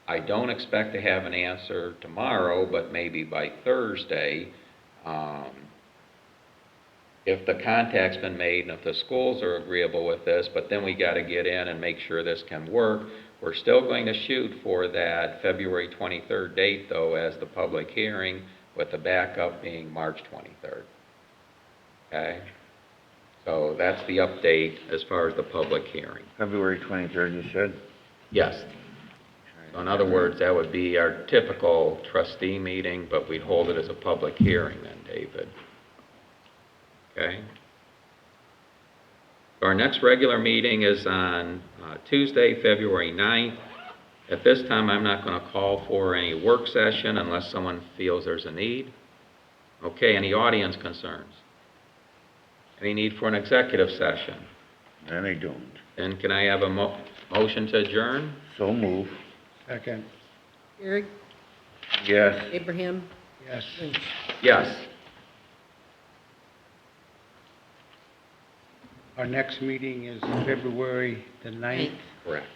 I don't expect to have an answer tomorrow, but maybe by Thursday, if the contact's been made and if the schools are agreeable with this, but then we got to get in and make sure this can work. We're still going to shoot for that February 23rd date, though, as the public hearing, with the backup being March 23rd. Okay? So that's the update as far as the public hearing. February 23rd, you said? Yes. So in other words, that would be our typical trustee meeting, but we'd hold it as a public hearing then, David. Okay? So our next regular meeting is on Tuesday, February 9th. At this time, I'm not going to call for any work session unless someone feels there's a need. Okay, any audience concerns? Any need for an executive session? And I don't. Then can I have a motion to adjourn? So move. Second, Eric, Yes. Abraham, yes. Lynch. Yes. Our next meeting is February the 9th. Correct.